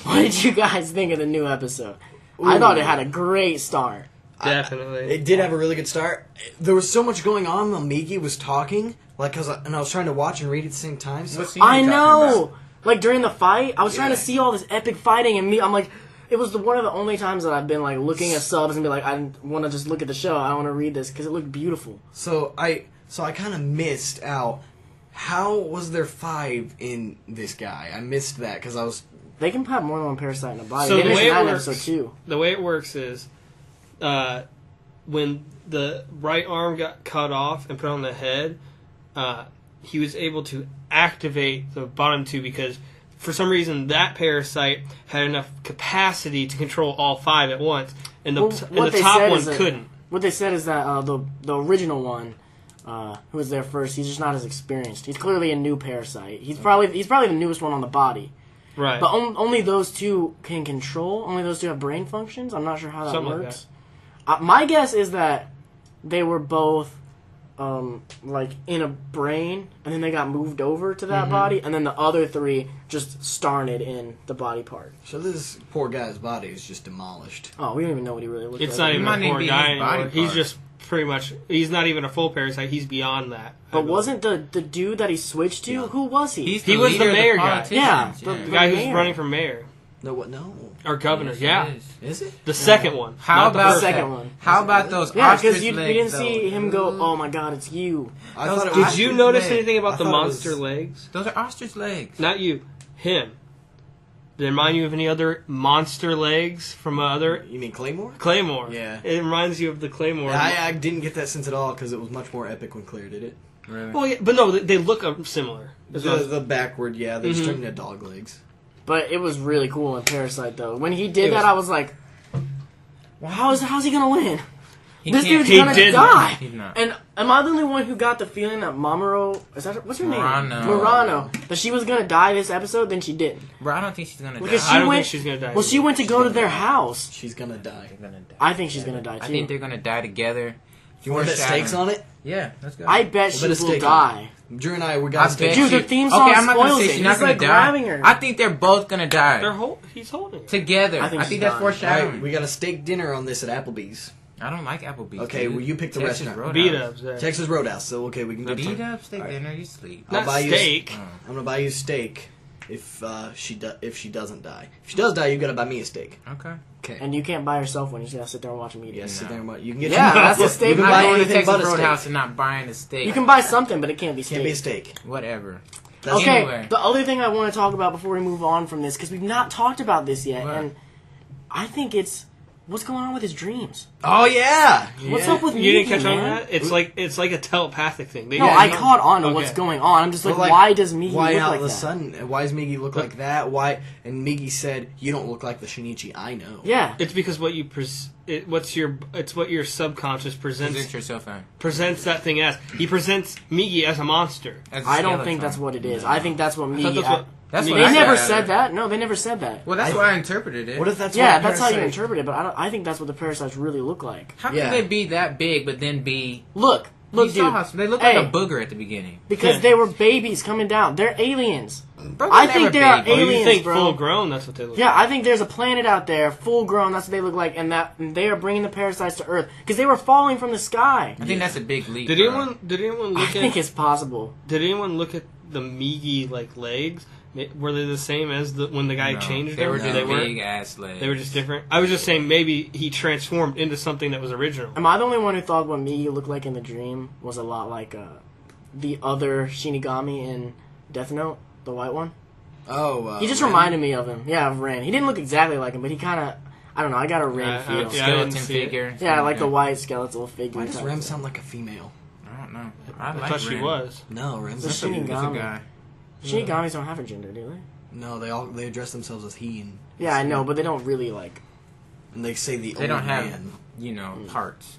what did you guys think of the new episode? I Ooh. thought it had a great start. Definitely. It did have a really good start. There was so much going on while Migi was talking, and I was trying to watch and read at the same time. So What scene are I you talking know. about? Like during the fight, I was trying to Yeah. see all this epic fighting, and I'm like, it was one of the only times that I've been looking at subs and be like, I want to just look at the show. I want to read this because it looked beautiful. So I kind of missed out. How was there 5 in this guy? I missed that because I was. They can have more than one parasite in a body. So they the mentioned way it that in works- episode 2. The way it works is, when the right arm got cut off and put on the head, he was able to activate the bottom 2 because, for some reason, that parasite had enough capacity to control all 5 at once, and the, Well, and what the they top said one is that- couldn't. What they said is that the original one, who was there first, he's just not as experienced. He's clearly a new parasite. He's probably the newest one on the body. Right. But only those two can control. Only those two have brain functions. I'm not sure how that Something works. My guess is that they were both like in a brain, and then they got moved over to that body, and then the other three just started in the body part. So this poor guy's body is just demolished. Oh, we don't even know what he really looks It's like. not even might a need poor to be guy his body anymore. He's part. just pretty much. He's not even a full parasite. He's beyond that. But wasn't the dude that he switched to? Who was he? He was the leader of mayor guy. politicians, Yeah, The guy who's mayor. running for mayor No, what? No. or governor. Yes, Yeah, it is. Is it? the second one. How not the about first second one. one? How about those Yeah, ostrich because we legs, didn't though? see him go, oh my god, it's you. I Those thought it eyes- was. Did you Ostrich notice legs. anything I about the thought it monster was- legs? Those are ostrich legs. Not you. Him. Did it remind you of any other monster legs from other You mean Claymore? Claymore? Yeah. It reminds you of the Claymore. I didn't get that sense at all because it was much more epic when Claire did it. Really? Well, yeah, but no, they look similar. The backward, yeah, they just turned into dog legs. But it was really cool in Parasite, though. When he did It that, was- I was like, how's he gonna win? This can't- dude's he gonna didn't. die. He's not. And am I the only one who got the feeling that Mamoru, what's her name? Murano. That she was gonna die this episode, then she didn't. Bro, I don't think she's gonna Because die. I don't went, think she's gonna die. Well, she went to go to their house. She's gonna die. They're gonna die. I think she's gonna die, too. I think they're gonna die together. You want to bet stakes on it? Yeah, let's go. I bet We'll she bet a will stake on die. Drew and I, we I got bet stakes. Dude, the you- theme song okay, I'm not gonna spoils say it. she's He's, not gonna like, die. grabbing her. I think they're both gonna die He's holding it. together. I I think think, she's that's dying. foreshadowing. Alright, we got a steak dinner on this at Applebee's. I don't like Applebee's. Okay, dude. well, you pick the Texas restaurant. Roadhouse. Beat ups there. Texas Roadhouse, so okay, we can go Beat to up steak Alright. dinner. You sleep. I'll Not buy you steak. I'm gonna buy you a steak if she doesn't die. If she does die, you gotta buy me a steak. Okay. Okay. And you can't buy yourself one. You just gotta sit there and watch a meeting. Yes, sit No. there and watch. You can get Yeah, that's a you steak. can I'm buy not going to anything Texas but a steak. Roadhouse and not buying a steak. You can buy something, but it can't be steak. Can't be a steak. Whatever. That's Okay, Anyway. the other thing I want to talk about before we move on from this, because we've not talked about this yet, What? and I think it's what's going on with his dreams. Oh yeah. What's Yeah. up with You didn't Miggy, catch on to man? that? It's like a telepathic thing. No, I caught on to Okay. what's going on. I'm just like, Well, why does Miggy why look out like of the that? sun? Why does Miggy look like that? Why? And Miggy said, "You don't look like the Shinichi I know." Yeah, It's because what you it's what your subconscious Present presents yourself in. that thing as. He presents Miggy as a monster. As a I don't skeleton. think that's what it is. I think that's what I thought Miggy. that's what. That's Miggy what They I never got said out of it. that. No, they never said that. Well, that's why I interpreted it. What if that's Yeah, what that's how you Parasite- interpret it. But I think that's what the parasites really look like. How Yeah. can they be that big but then be? Look, You dude. saw how they look Hey. like a booger at the beginning. Because Yeah. they were babies coming down. They're aliens. Bro, I they're think never they are big. Oh, you aliens, think bro. full grown? That's what they look. Yeah, like. I think there's a planet out there, full grown. That's what they look like, and they are bringing the parasites to Earth because they were falling from the sky. I think that's a big leap. Did bro. anyone I look think at? it's possible. Did anyone look at the Miggy legs? Were they the same as when the guy No, changed they them? were No, just they weren't? big ass legs. They were just different. I was just saying maybe he transformed into something that was original. Am I the only one who thought what Migi looked like in the dream was a lot like the other Shinigami in Death Note, the white one? Oh, He just Ren? reminded me of him. Yeah, of Ren. He didn't look exactly like him, but he kind of, I don't know, I got a Ren feel. yeah, I didn't skeleton see it. figure. Yeah, like the white skeletal figure. Why does type Rem thing. sound like a female? I don't know. I like thought she Ren. was. No, Rem's It's a a female. He's a Shinigami. guy. Shinigamis don't have a gender, do they? No, they address themselves as he and Yeah, I know, but they don't really like. and they say the They old don't have, man. parts.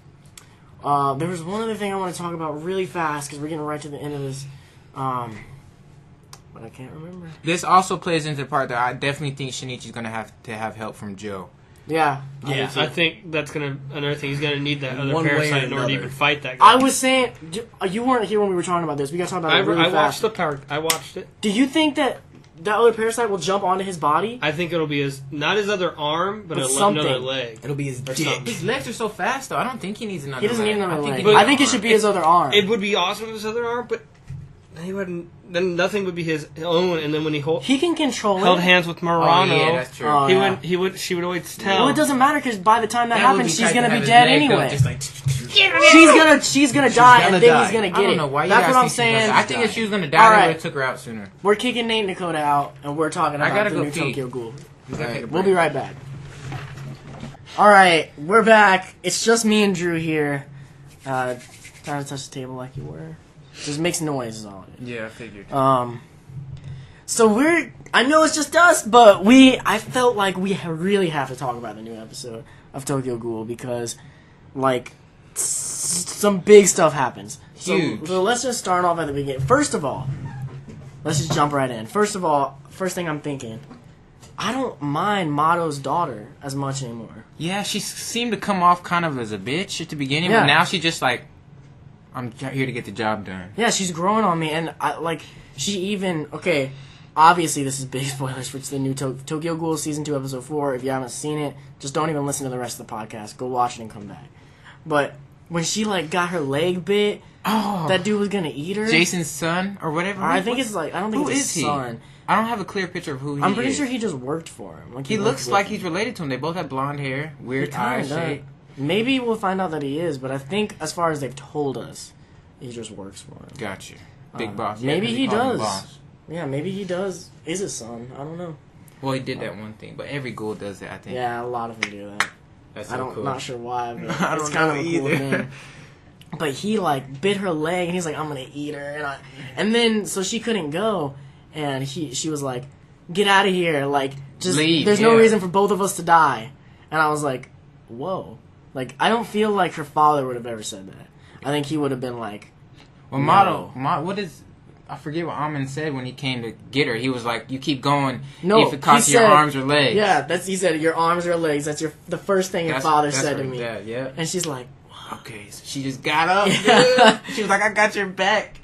There was one other thing I want to talk about really fast because we're getting right to the end of this. But I can't remember. This also plays into the part that I definitely think Shinichi's gonna have to have help from Joe. Yeah. Yeah, I think that's another thing. He's gonna need that other One way or parasite in order to another. even fight that guy. I was saying, you weren't here when we were talking about this. We got to talk about it really I fast. watched the power. I watched it. Do you think that other parasite will jump onto his body? I think it'll be not his other arm, but something. another leg. It'll be his Or dick. something. His legs are so fast, though. I don't think he needs another. He doesn't leg. need another leg. he needs I think an it should arm. be his other arm. It would be awesome with his other arm, but he wouldn't. Then nothing would be his own. And then when he He can control held it. hands with Oh, Murano, yeah, that's true. Oh, yeah. She would always tell. Well, it doesn't matter because by the time that That would happens, be she's tight gonna to be have his dead leg up, anyway. just like, She's gonna die, and gonna then die. he's gonna I get don't it. know why you That's guys what I'm think she's gonna saying. die. I think if she was gonna die, All they right. would have took her out sooner. We're kicking Nate and Dakota out, and we're talking I about gotta the go new pee. Tokyo Ghoul. Alright, We'll be right back. Alright, we're back. It's just me and Drew here. Trying to touch the table like you were. Just makes noise is all it is. Yeah, I figured. So I know it's just us, but I felt like we really have to talk about the new episode of Tokyo Ghoul because, like, some big stuff happens. Huge. So let's just start off at the beginning. First of all, let's just jump right in. First of all, first thing I'm thinking, I don't mind Mato's daughter as much anymore. Yeah, she seemed to come off kind of as a bitch at the beginning, Yeah. but now she's just like, I'm here to get the job done. Yeah, she's growing on me, and she even okay. Obviously, this is big spoilers for the new Tokyo Ghoul season 2 episode 4. If you haven't seen it, just don't even listen to the rest of the podcast. Go watch it and come back. But when she got her leg bit, that dude was gonna eat her. Jason's son or whatever. I think it's I don't think who it's is his son. I don't have a clear picture of who he is. I'm pretty sure he just worked for him. He looks like he's related to him. They both have blonde hair, weird eye shape. Maybe we'll find out that he is, but I think as far as they've told us, he just works for him. Gotcha. Big boss. Maybe he called him does. boss. Yeah, maybe he does. Is his son? I don't know. Well, he did that one thing, but every ghoul does that, I think. Yeah, a lot of them do that. That's so cool. Not sure why, but I it's don't kind know of a cool either. thing. But he bit her leg, and he's like, "I'm gonna eat her," and then so she couldn't go, and she was like, "Get out of here! Just leave. There's no reason for both of us to die." And I was like, "Whoa!" I don't feel like her father would have ever said that. I think he would have been like, well, no. what is? I forget what Amon said when he came to get her. He was like, "You keep going No, if it costs he your said- arms or legs." "Yeah, he said your arms or legs. That's the first thing your father said to her me." dad, yeah. And she's like, Okay, so she just got up. Yeah. Dude. She was like, "I got your back."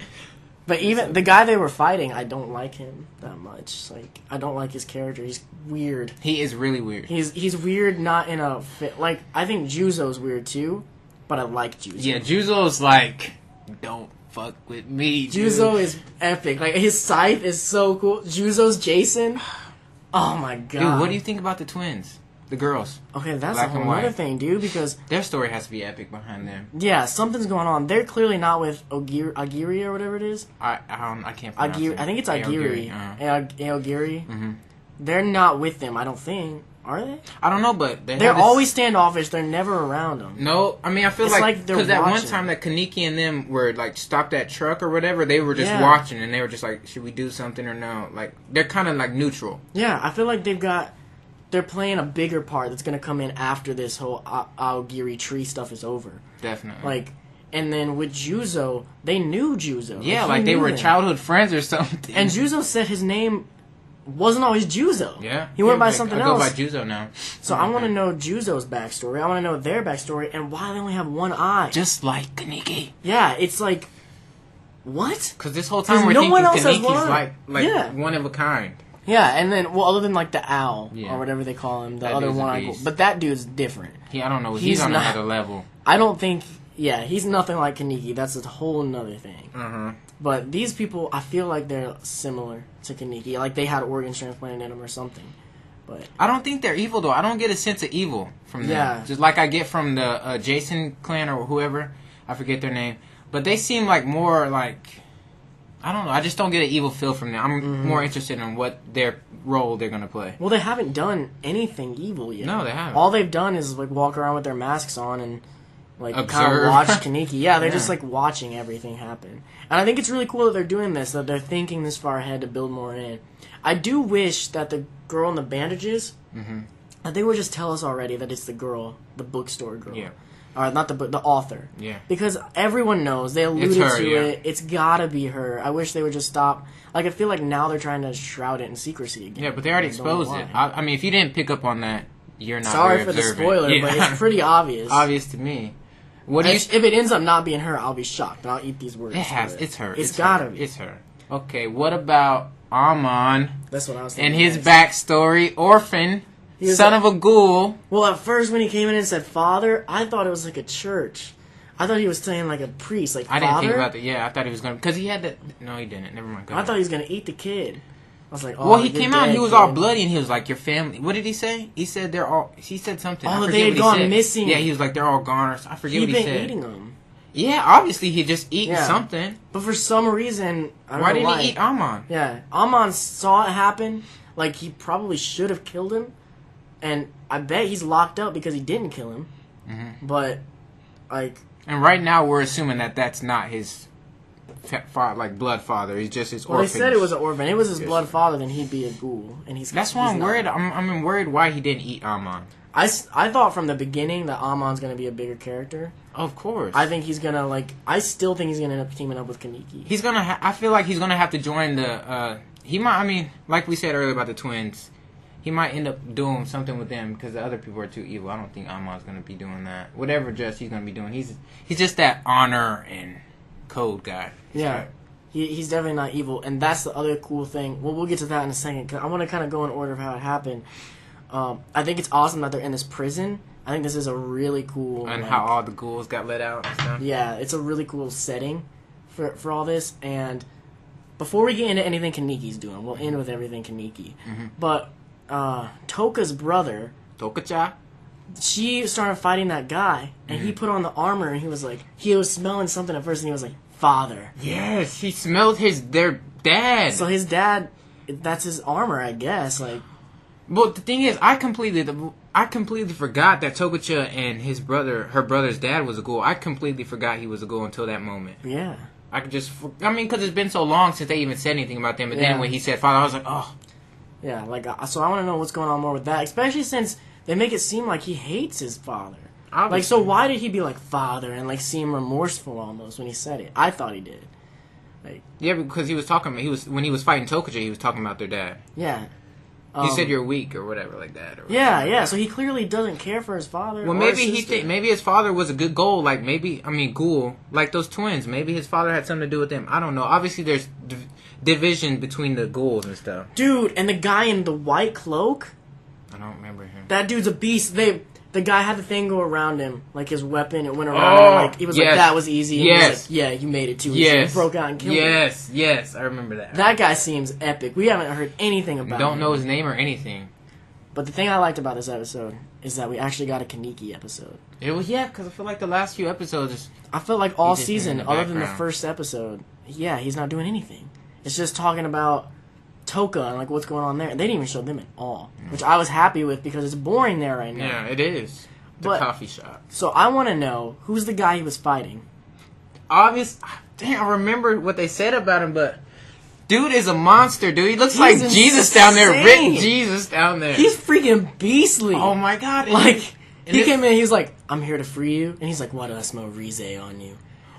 But even the guy they were fighting, I don't like him that much. I don't like his character. He's weird. He is really weird. He's weird, not in a fit. I think Juzo's weird too, but I like Juzo. Yeah, Juzo's like, "Don't fuck with me, dude." Juzo is epic. His scythe is so cool. Juzo's Jason. Oh my god. Dude, what do you think about the twins? The girls. Okay, that's Black a whole and white. other thing, dude. Because Their story has to be epic behind them. yeah, something's going on. They're clearly not with Agiri or whatever it is. I can't pronounce Agiri, it. I think it's Agiri. Uh-huh. Aogiri. Mm-hmm. They're not with them. I don't think. Are they? I don't know, but They're always standoffish. They're never around them. No, I mean I feel It's like like they're because that one watching. time that Kaneki and them were stopped that truck or whatever, they were just Yeah. watching and they were just like, "Should we do something or no?" They're kind of neutral. Yeah, I feel like they're playing a bigger part that's gonna come in after this whole Aogiri tree stuff is over. Definitely. And then with Juzo, they knew Juzo. Yeah, he they knew were him. childhood friends or something. And Juzo said his name wasn't always Juzo. yeah, he went by something I else. go by Juzo now. So I want to know Juzo's backstory. I want to know their backstory and why they only have one eye. Just like Kaneki. Yeah, it's what? Because this whole time 'Cause we're no thinking one else has one Kaneki's eye. Yeah. one of a kind. Yeah, and then other than the owl Yeah. or whatever they call him, the That other dude's a one. beast. But that dude's different. I don't know. He's He's on not- another level. I don't think. Yeah, he's nothing like Kaneki. That's a whole nother thing. Uh-huh. But these people, I feel like they're similar to Kaneki. Like they had organs transplanted in them or something. But I don't think they're evil though. I don't get a sense of evil from them. Yeah. Just like I get from the Jason clan or whoever. I forget their name. But they seem more I don't know. I just don't get an evil feel from them. I'm more interested in what their role they're gonna play. well, they haven't done anything evil yet. No, they haven't. All they've done is walk around with their masks on and kind of Observe. watch Kaneki. Yeah, they're Yeah. just watching everything happen. And I think it's really cool that they're doing this. That they're thinking this far ahead to build more in. I do wish that the girl in the bandages, that they would just tell us already that it's the girl, the bookstore girl. Yeah. Or not the author. Yeah. Because everyone knows. They alluded her, to yeah. it. It's gotta be her. I wish they would just stop. I feel like now they're trying to shroud it in secrecy again. Yeah, but they already I don't know exposed it. why. I mean, if you didn't pick up on that, you're not Sorry very for the observant. spoiler, Yeah. but it's pretty obvious. obvious to me. What do you? If it ends up not being her, I'll be shocked. And I'll eat these words. It has. for It's her. It's gotta be. It's her. Okay. What about Amon That's what I was thinking. and his next. backstory? Orphan, He was son of a ghoul. Well, at first when he came in and said father, I thought it was like a church. I thought he was saying like a priest, like I father. didn't think about that. Yeah, I thought he was gonna because he had that. No, he didn't. Never mind. Go I ahead. thought he was gonna eat the kid. I was like, oh, Well, he you're came out. dead, He was all kid. bloody, and he was like, "Your family." What did he say? He said they're all. He said something. I Oh, forget they had what he gone said. missing. Yeah, he was like, "They're all gone." Or I forget He'd what he been said. eating them, Yeah, obviously he just eaten Yeah. something. but for some reason, I don't Why know didn't he eat Amon? Yeah, Amon saw it happen. Like he probably should have killed him, and I bet he's locked up because he didn't kill him. Mm-hmm. But And right now we're assuming that that's not his blood father. He's just his well, they orphan. said it was an orphan. It was his Yes. blood father. Then he'd be a ghoul, and he's. That's why he's I'm not. worried. I'm worried why he didn't eat Amon. I thought from the beginning that Amon's gonna be a bigger character. Of course. I think he's gonna I still think he's gonna end up teaming up with Kaneki. He's gonna. I feel like he's gonna have to join the. He might. I mean, like we said earlier about the twins, he might end up doing something with them because the other people are too evil. I don't think Amma's gonna be doing that. Whatever just he's gonna be doing, he's just that honor and code guy. Yeah. He's definitely not evil, and that's the other cool thing. Well, we'll get to that in a second, because I want to kind of go in order of how it happened. I think it's awesome that they're in this prison. I think this is a really cool... And how all the ghouls got let out and stuff. Yeah, it's a really cool setting for all this, and before we get into anything Kaniki's doing, we'll end with everything Kaniki. Mm-hmm. But Toka's brother... Tokacha? She started fighting that guy, and he put on the armor, and he was like... He was smelling something at first, and he was like, father. Yes, he smelled their dad. So his dad, that's his armor, I guess. Like, well, the thing is, I completely forgot that Tokacha and her brother's dad was a ghoul. I completely forgot he was a ghoul until that moment. yeah, because it's been so long since they even said anything about them. And then when he said father, I was like, oh. yeah. Like, so I want to know what's going on more with that, especially since they make it seem like he hates his father. Obviously. Like, so why did he be like father and like seem remorseful almost when he said it? I thought he did. Like, Yeah, because when he was fighting Tokacha, he was talking about their dad. yeah. He said you're weak or whatever like that. Or Yeah, something. yeah. So he clearly doesn't care for his father. Well, or maybe his sister. maybe his father was a good ghoul. Like ghoul, like those twins. Maybe his father had something to do with them. I don't know. Obviously, there's division between the ghouls and stuff. Dude, and the guy in the white cloak. I don't remember him. That dude's a beast. The guy had the thing go around him, like his weapon. It went around him. Like he was like, that was easy. And he was like, yeah, you made it too easy. Yes. He broke out and killed him. Yes, I remember that. That guy seems epic. We haven't heard anything about him. Don't know his name or anything. But the thing I liked about this episode is that we actually got a Kaniki episode. It was because I feel like the last few episodes. I felt like all He's just season, in the other than the background. first episode, he's not doing anything. It's just talking about Toka and like what's going on there. They didn't even show them at all, which I was happy with because it's boring there right now. Yeah, it is. The coffee shop. So I want to know who's the guy he was fighting. Damn, I remember what they said about him, but dude is a monster, dude. He looks He's like Jesus down there, insane. ripped Jesus down there. He's freaking beastly. Oh my god! Like he came in, he was like, "I'm here to free you," and he's like, "Why do I smell Rize on you?"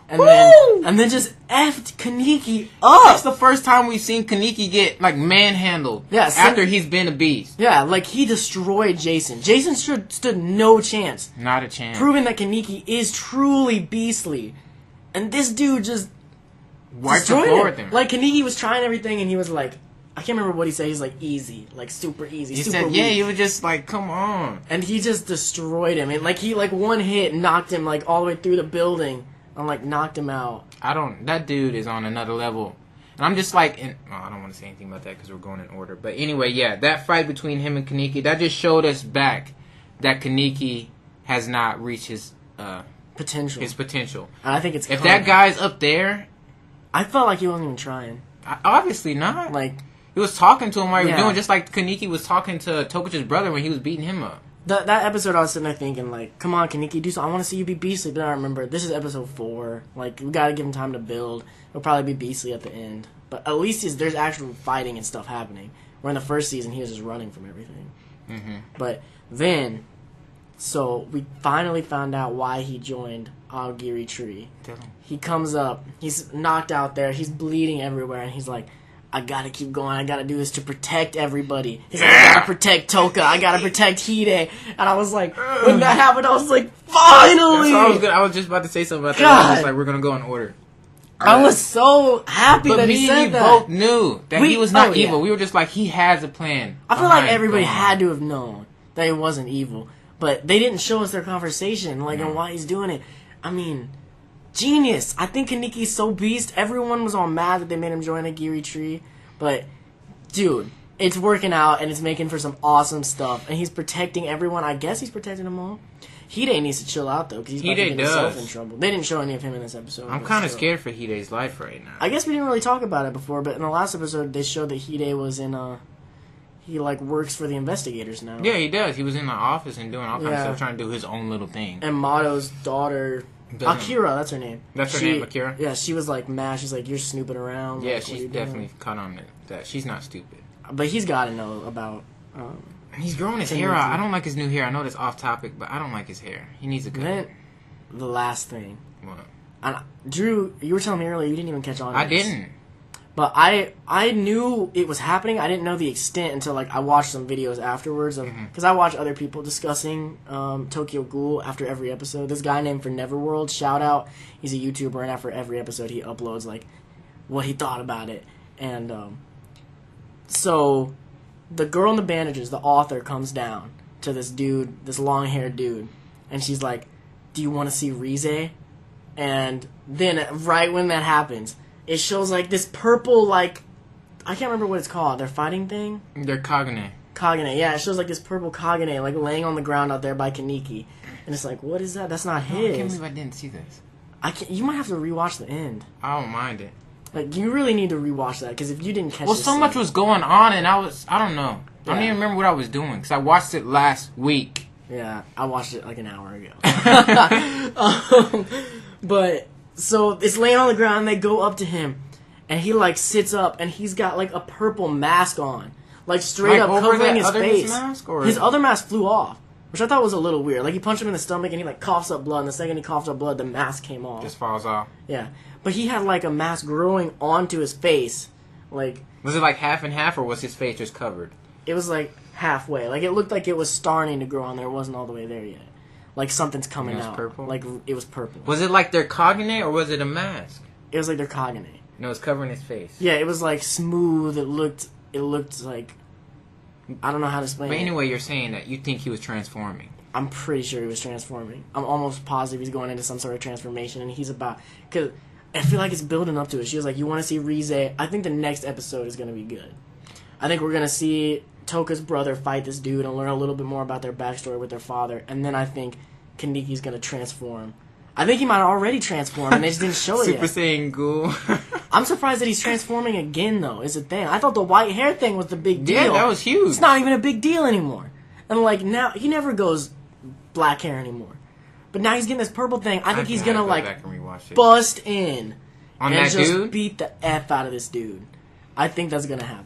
And then just effed Kaneki That's up. the first time we've seen Kaneki get like manhandled. Yeah, after he's been a beast. Yeah, like he destroyed Jason. Jason stood no chance, Not a chance. proving that Kaneki is truly beastly. And this dude just Wiped the destroyed floor him. with him. Like Kaneki was trying everything, and he was like, I can't remember what he said. He's like easy, like super easy. He super said, "Yeah." weak. He was just like, "Come on." And he just destroyed him. And like he like one hit knocked him like all the way through the building and like knocked him out. That dude is on another level. And I'm just like, I don't want to say anything about that because we're going in order. But anyway, yeah, that fight between him and Kaneki, that just showed us back that Kaneki has not reached his Potential. potential. And I think it's If coming. that guy's up there, I felt like he wasn't even trying. obviously not. Like He was talking to him while he was Yeah. doing, just like Kaneki was talking to Tokacha's brother when he was beating him up. that episode, I was sitting there thinking, like, come on, Kaneki, do something. I want to see you be beastly. But I remember this is episode 4. Like, we gotta give him time to build. It'll probably be beastly at the end. But at least there's actual fighting and stuff happening. Where in the first season he was just running from everything. Mm-hmm. But then, so we finally found out why he joined Aogiri Tree. Tell him. He comes up, he's knocked out there, he's bleeding everywhere, and he's like, I gotta keep going, I gotta do this to protect everybody. He's like, I gotta protect Toka, I gotta protect Hide. And I was like, when that happened, I was like, finally! I was just about to say something about that. I God. was just like, we're going to go in order. I was so happy But that me he and said you that. both knew that he was not evil. Yeah. We were just like, he has a plan. I feel like behind everybody going on. had to have known that he wasn't evil. But they didn't show us their conversation, like, and why he's doing it. I mean, genius. I think Kaneki's so beast. Everyone was all mad that they made him join a Giri Tree. But, dude, it's working out, and it's making for some awesome stuff. And he's protecting everyone. I guess he's protecting them all. Hide needs to chill out, though, because he's about to Hide get himself does. in trouble. They didn't show any of him in this episode. I'm but kind of still. scared for Hide's life right now. I guess we didn't really talk about it before, but in the last episode, they showed that Hide was in he, like, works for the investigators now. Yeah, he does. He was in the office and doing all kinds of Yeah. stuff, trying to do his own little thing. And Mato's daughter, Doesn't- Akira, that's her name. That's her name, Akira? Yeah, she was, like, mad. She's like, you're snooping around. Yeah, like, what are she's you doing? definitely caught on that. She's not stupid. But he's got to know about... And he's growing his Thank hair out. you. I don't like his new hair. I know that's off topic, but I don't like his hair. He needs a good Then, the last thing. What? And Drew, you were telling me earlier you didn't even catch on to I this. didn't. But I knew it was happening. I didn't know the extent until like I watched some videos afterwards, because I watch other people discussing Tokyo Ghoul after every episode. This guy named For Neverworld, shout out, he's a YouTuber, and after every episode he uploads like what he thought about it. And so the girl in the bandages, the author, comes down to this dude, this long-haired dude, and she's like, "Do you want to see Rize?" And then right when that happens, it shows like this purple, like, I can't remember what it's called. Their fighting thing? They're Kagane. Kagane, yeah. It shows like this purple Kagane, like laying on the ground out there by Kaneki. And it's like, what is that? That's not I can't his. believe I didn't see this. You might have to rewatch the end. I don't mind it. Like, you really need to rewatch that, because if you didn't catch Well, this so scene- much was going on, and I don't know. I don't Yeah. even remember what I was doing, because I watched it last week. Yeah, I watched it like an hour ago. But, so it's laying on the ground, and they go up to him, and he, like, sits up, and he's got, like, a purple mask on. Like, straight Like, up over covering that his other face. mask, or- His other mask flew off, which I thought was a little weird. Like, he punched him in the stomach, and he, like, coughs up blood, and the second he coughed up blood, the mask came off. Just falls off. Yeah. But he had, like, a mask growing onto his face. Like, Was it like half and half, or was his face just covered? it was, like, halfway. Like, it looked like it was starting to grow on there. It wasn't all the way there yet. Like, something's coming It was out. purple? Like, it was purple. Was it like their Kagane, or was it a mask? It was like their Kagane. No, it's covering his face. Yeah, it was, like, smooth. It looked like... I don't know how to explain But it. anyway, you're saying that you think he was transforming. I'm pretty sure he was transforming. I'm almost positive he's going into some sort of transformation, and he's about... Because I feel like it's building up to it. She was like, you want to see Rize? I think the next episode is going to be good. I think we're going to see Toka's brother fight this dude and learn a little bit more about their backstory with their father, and then I think Kaneki's going to transform. I think he might already transform, and they just didn't show it Super yet. Saiyan Ghoul. I'm surprised that he's transforming again, though, is the thing. I thought the white hair thing was the big deal. Yeah, that was huge. It's not even a big deal anymore. And, like, now, he never goes black hair anymore. But now he's getting this purple thing. I think he's gotta gonna, go like, back and rewatch it. bust in On and that just dude? beat the F out of this dude. I think that's gonna happen.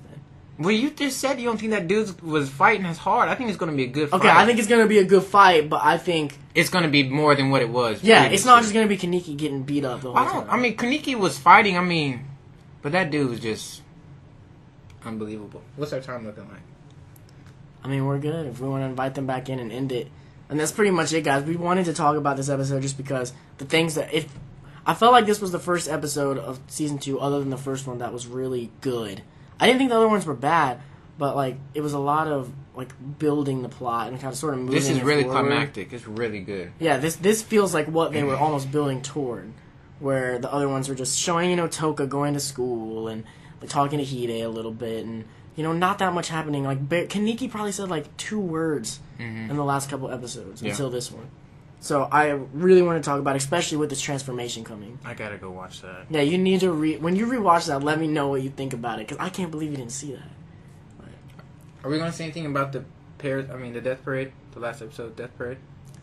Well, you just said you don't think that dude was fighting as hard. I think it's going to be a good fight. Okay, I think it's gonna be a good fight, but I think... it's going to be more than what it was. Yeah, previously. it's not just gonna be Kaneki getting beat up the whole time. I mean, Kaneki was fighting. I mean, but that dude was just unbelievable. What's our time looking like? I mean, we're good. If we want to invite them back in and end it. And that's pretty much it, guys. We wanted to talk about this episode just because the things that... I felt like this was the first episode of Season 2, other than the first one, that was really good. I didn't think the other ones were bad, but, like, it was a lot of, like, building the plot and kind of sort of moving This is it really forward. climactic. It's really good. Yeah, this feels like what they were almost building toward, where the other ones were just showing, Toka going to school and like, talking to Hide a little bit, and, not that much happening. Like, Kaneki probably said, like, 2 words in the last couple episodes until this one. So I really want to talk about it, especially with this transformation coming. I gotta go watch that. Yeah, you need to when you rewatch that, let me know what you think about it, because I can't believe you didn't see that. Are we gonna say anything about the Death Parade, the last episode, Death Parade,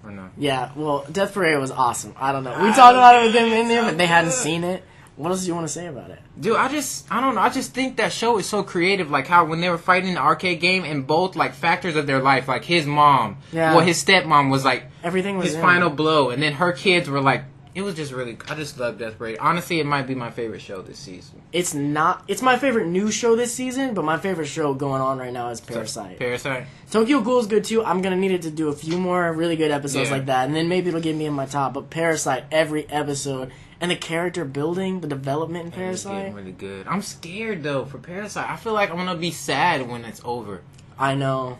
or no? Yeah, well, Death Parade was awesome. I don't know. We talked about it with them in there, but they hadn't seen it. What else do you want to say about it? Dude, I don't know. I just think that show is so creative. Like how when they were fighting in the arcade game, and both like factors of their life, like his mom, his stepmom was like Everything was his in final it. blow, and then her kids were like. It was just really. I just love Death Parade. Honestly, it might be my favorite show this season. It's not. It's my favorite new show this season, but my favorite show going on right now is Parasite. Parasite. Tokyo Ghoul is good too. I'm gonna need it to do a few more really good episodes like that, and then maybe it'll get me in my top. But Parasite, every episode, and the character building, the development in It's Parasite. getting really good. I'm scared though for Parasite. I feel like I'm gonna be sad when it's over. I know.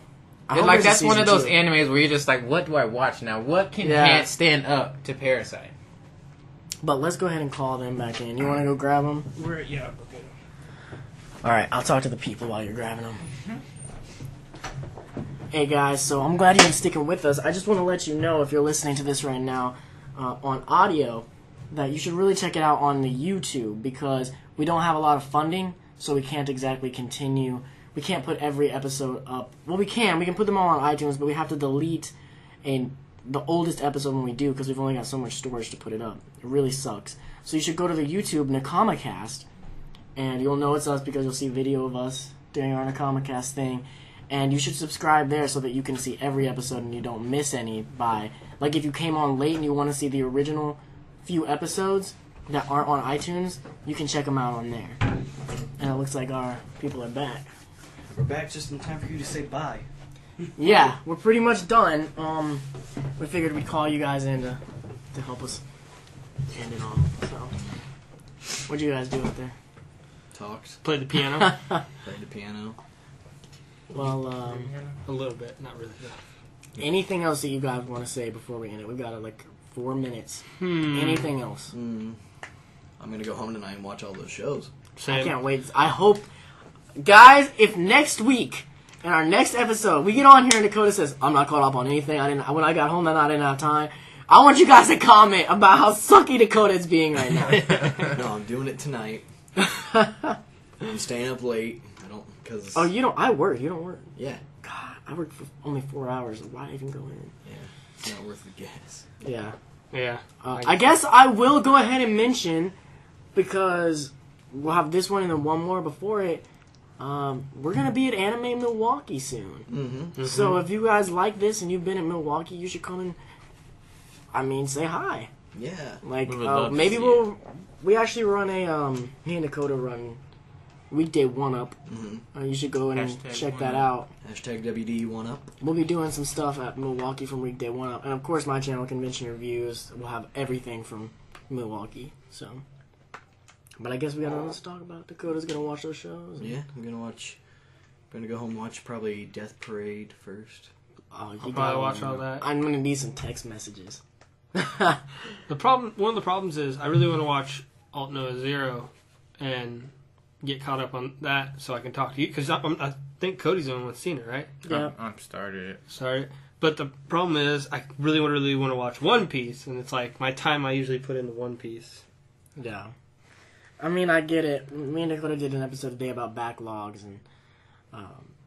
It's like that's one of those animes where you're just like, what do I watch now? What can't stand up to Parasite? But let's go ahead and call them back in. You want to go grab them? Okay. All right, I'll talk to the people while you're grabbing them. Hey guys, so I'm glad you've been sticking with us. I just want to let you know, if you're listening to this right now on audio, that you should really check it out on the YouTube, because we don't have a lot of funding, so we can't exactly continue. We can't put every episode up. Well, we can put them all on iTunes, but we have to delete the oldest episode when we do, because we've only got so much storage to put it up. It really sucks. So you should go to the YouTube Nakamacast, and you'll know it's us because you'll see video of us doing our Nakamacast thing. And you should subscribe there so that you can see every episode and you don't miss any by... Like, if you came on late and you want to see the original few episodes that aren't on iTunes, you can check them out on there. And looks like our people are back. We're back just in time for you to say bye. Yeah, we're pretty much done. We figured we'd call you guys in to help us end it all. So, what'd you guys do out there? Talked. Played the piano. Played the piano. Well, A little bit, not really. Though. anything else that you guys want to say before we end it? We've got 4 minutes. Anything else? I'm gonna go home tonight and watch all those shows. Same. I can't wait. I hope, guys, if next week in our next episode we get on here and Dakota says, "I'm not caught up on anything. When I got home that night, I didn't have time." I want you guys to comment about how sucky Dakota is being right now. No, I'm doing it tonight. I'm staying up late. I don't because. Oh, you don't. I work. You don't work. Yeah. God, I work for only 4 hours. Why even go in? Yeah. It's not worth the gas. Yeah. Yeah. I guess I will go ahead and mention, because we'll have this one and then one more before it. We're gonna be at Anime Milwaukee soon. Mm-hmm. So if you guys like this and you've been in Milwaukee, you should come and say hi. Yeah. Like We would love to maybe see we actually run a me and Dakota run weekday 1-up. Mm-hmm. You should go in and Hashtag check 1UP. that out. Hashtag WD1UP. We'll be doing some stuff at Milwaukee from weekday 1-up, and of course my channel, Convention Reviews, will have everything from Milwaukee. So, but I guess we got nothing else to talk about. Dakota's gonna watch those shows. Yeah, I'm gonna go home and watch probably Death Parade first. Oh, you I'll got probably watch all that. I'm gonna need some text messages. One of the problems is I really want to watch Alt Noah Zero and get caught up on that so I can talk to you, because I think Cody's the one that's seen it, right? Yeah. I'm started it. Sorry. But the problem is I really want to watch One Piece, and it's like my time I usually put into One Piece. Yeah. I mean, I get it. Me and Dakota did an episode today about backlogs, and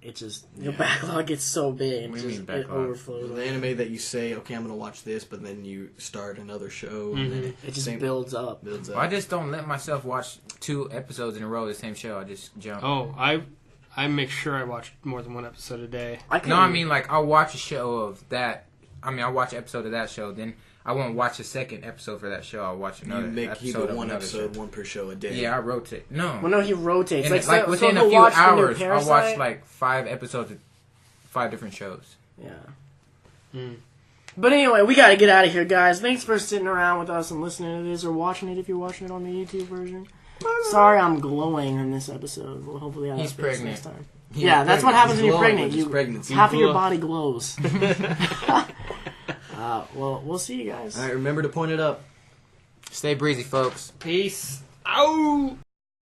it just your backlog gets so big, and What it do you just mean it backlog? overflows. The anime that you say, okay, I'm gonna watch this, but then you start another show, and then It just builds up. builds up. I just don't let myself watch 2 episodes in a row of the same show. I just jump. Oh, I make sure I watch more than one episode a day. No, I mean, like, I'll watch a show of that. I mean, I'll watch an episode of that show, then I won't watch a second episode for that show. I'll watch another you episode do of one another episode, show. one per show a day. Yeah, I rotate. No. Well, no, he rotates. And Like within so a few watch the new hours, I'll watch, Parasite. like, 5 episodes of 5 different shows. Yeah. But anyway, we gotta get out of here, guys. Thanks for sitting around with us and listening to this, or watching it if you're watching it on the YouTube version. Sorry I'm glowing in this episode. Well, hopefully I'll He's have this pregnant. next time. He's Yeah, that's what happens when you're glowing pregnant. with his You pregnancy. half of your glow. body glows. Well, we'll see you guys. All right, remember to point it up. Stay breezy, folks. Peace. Ow!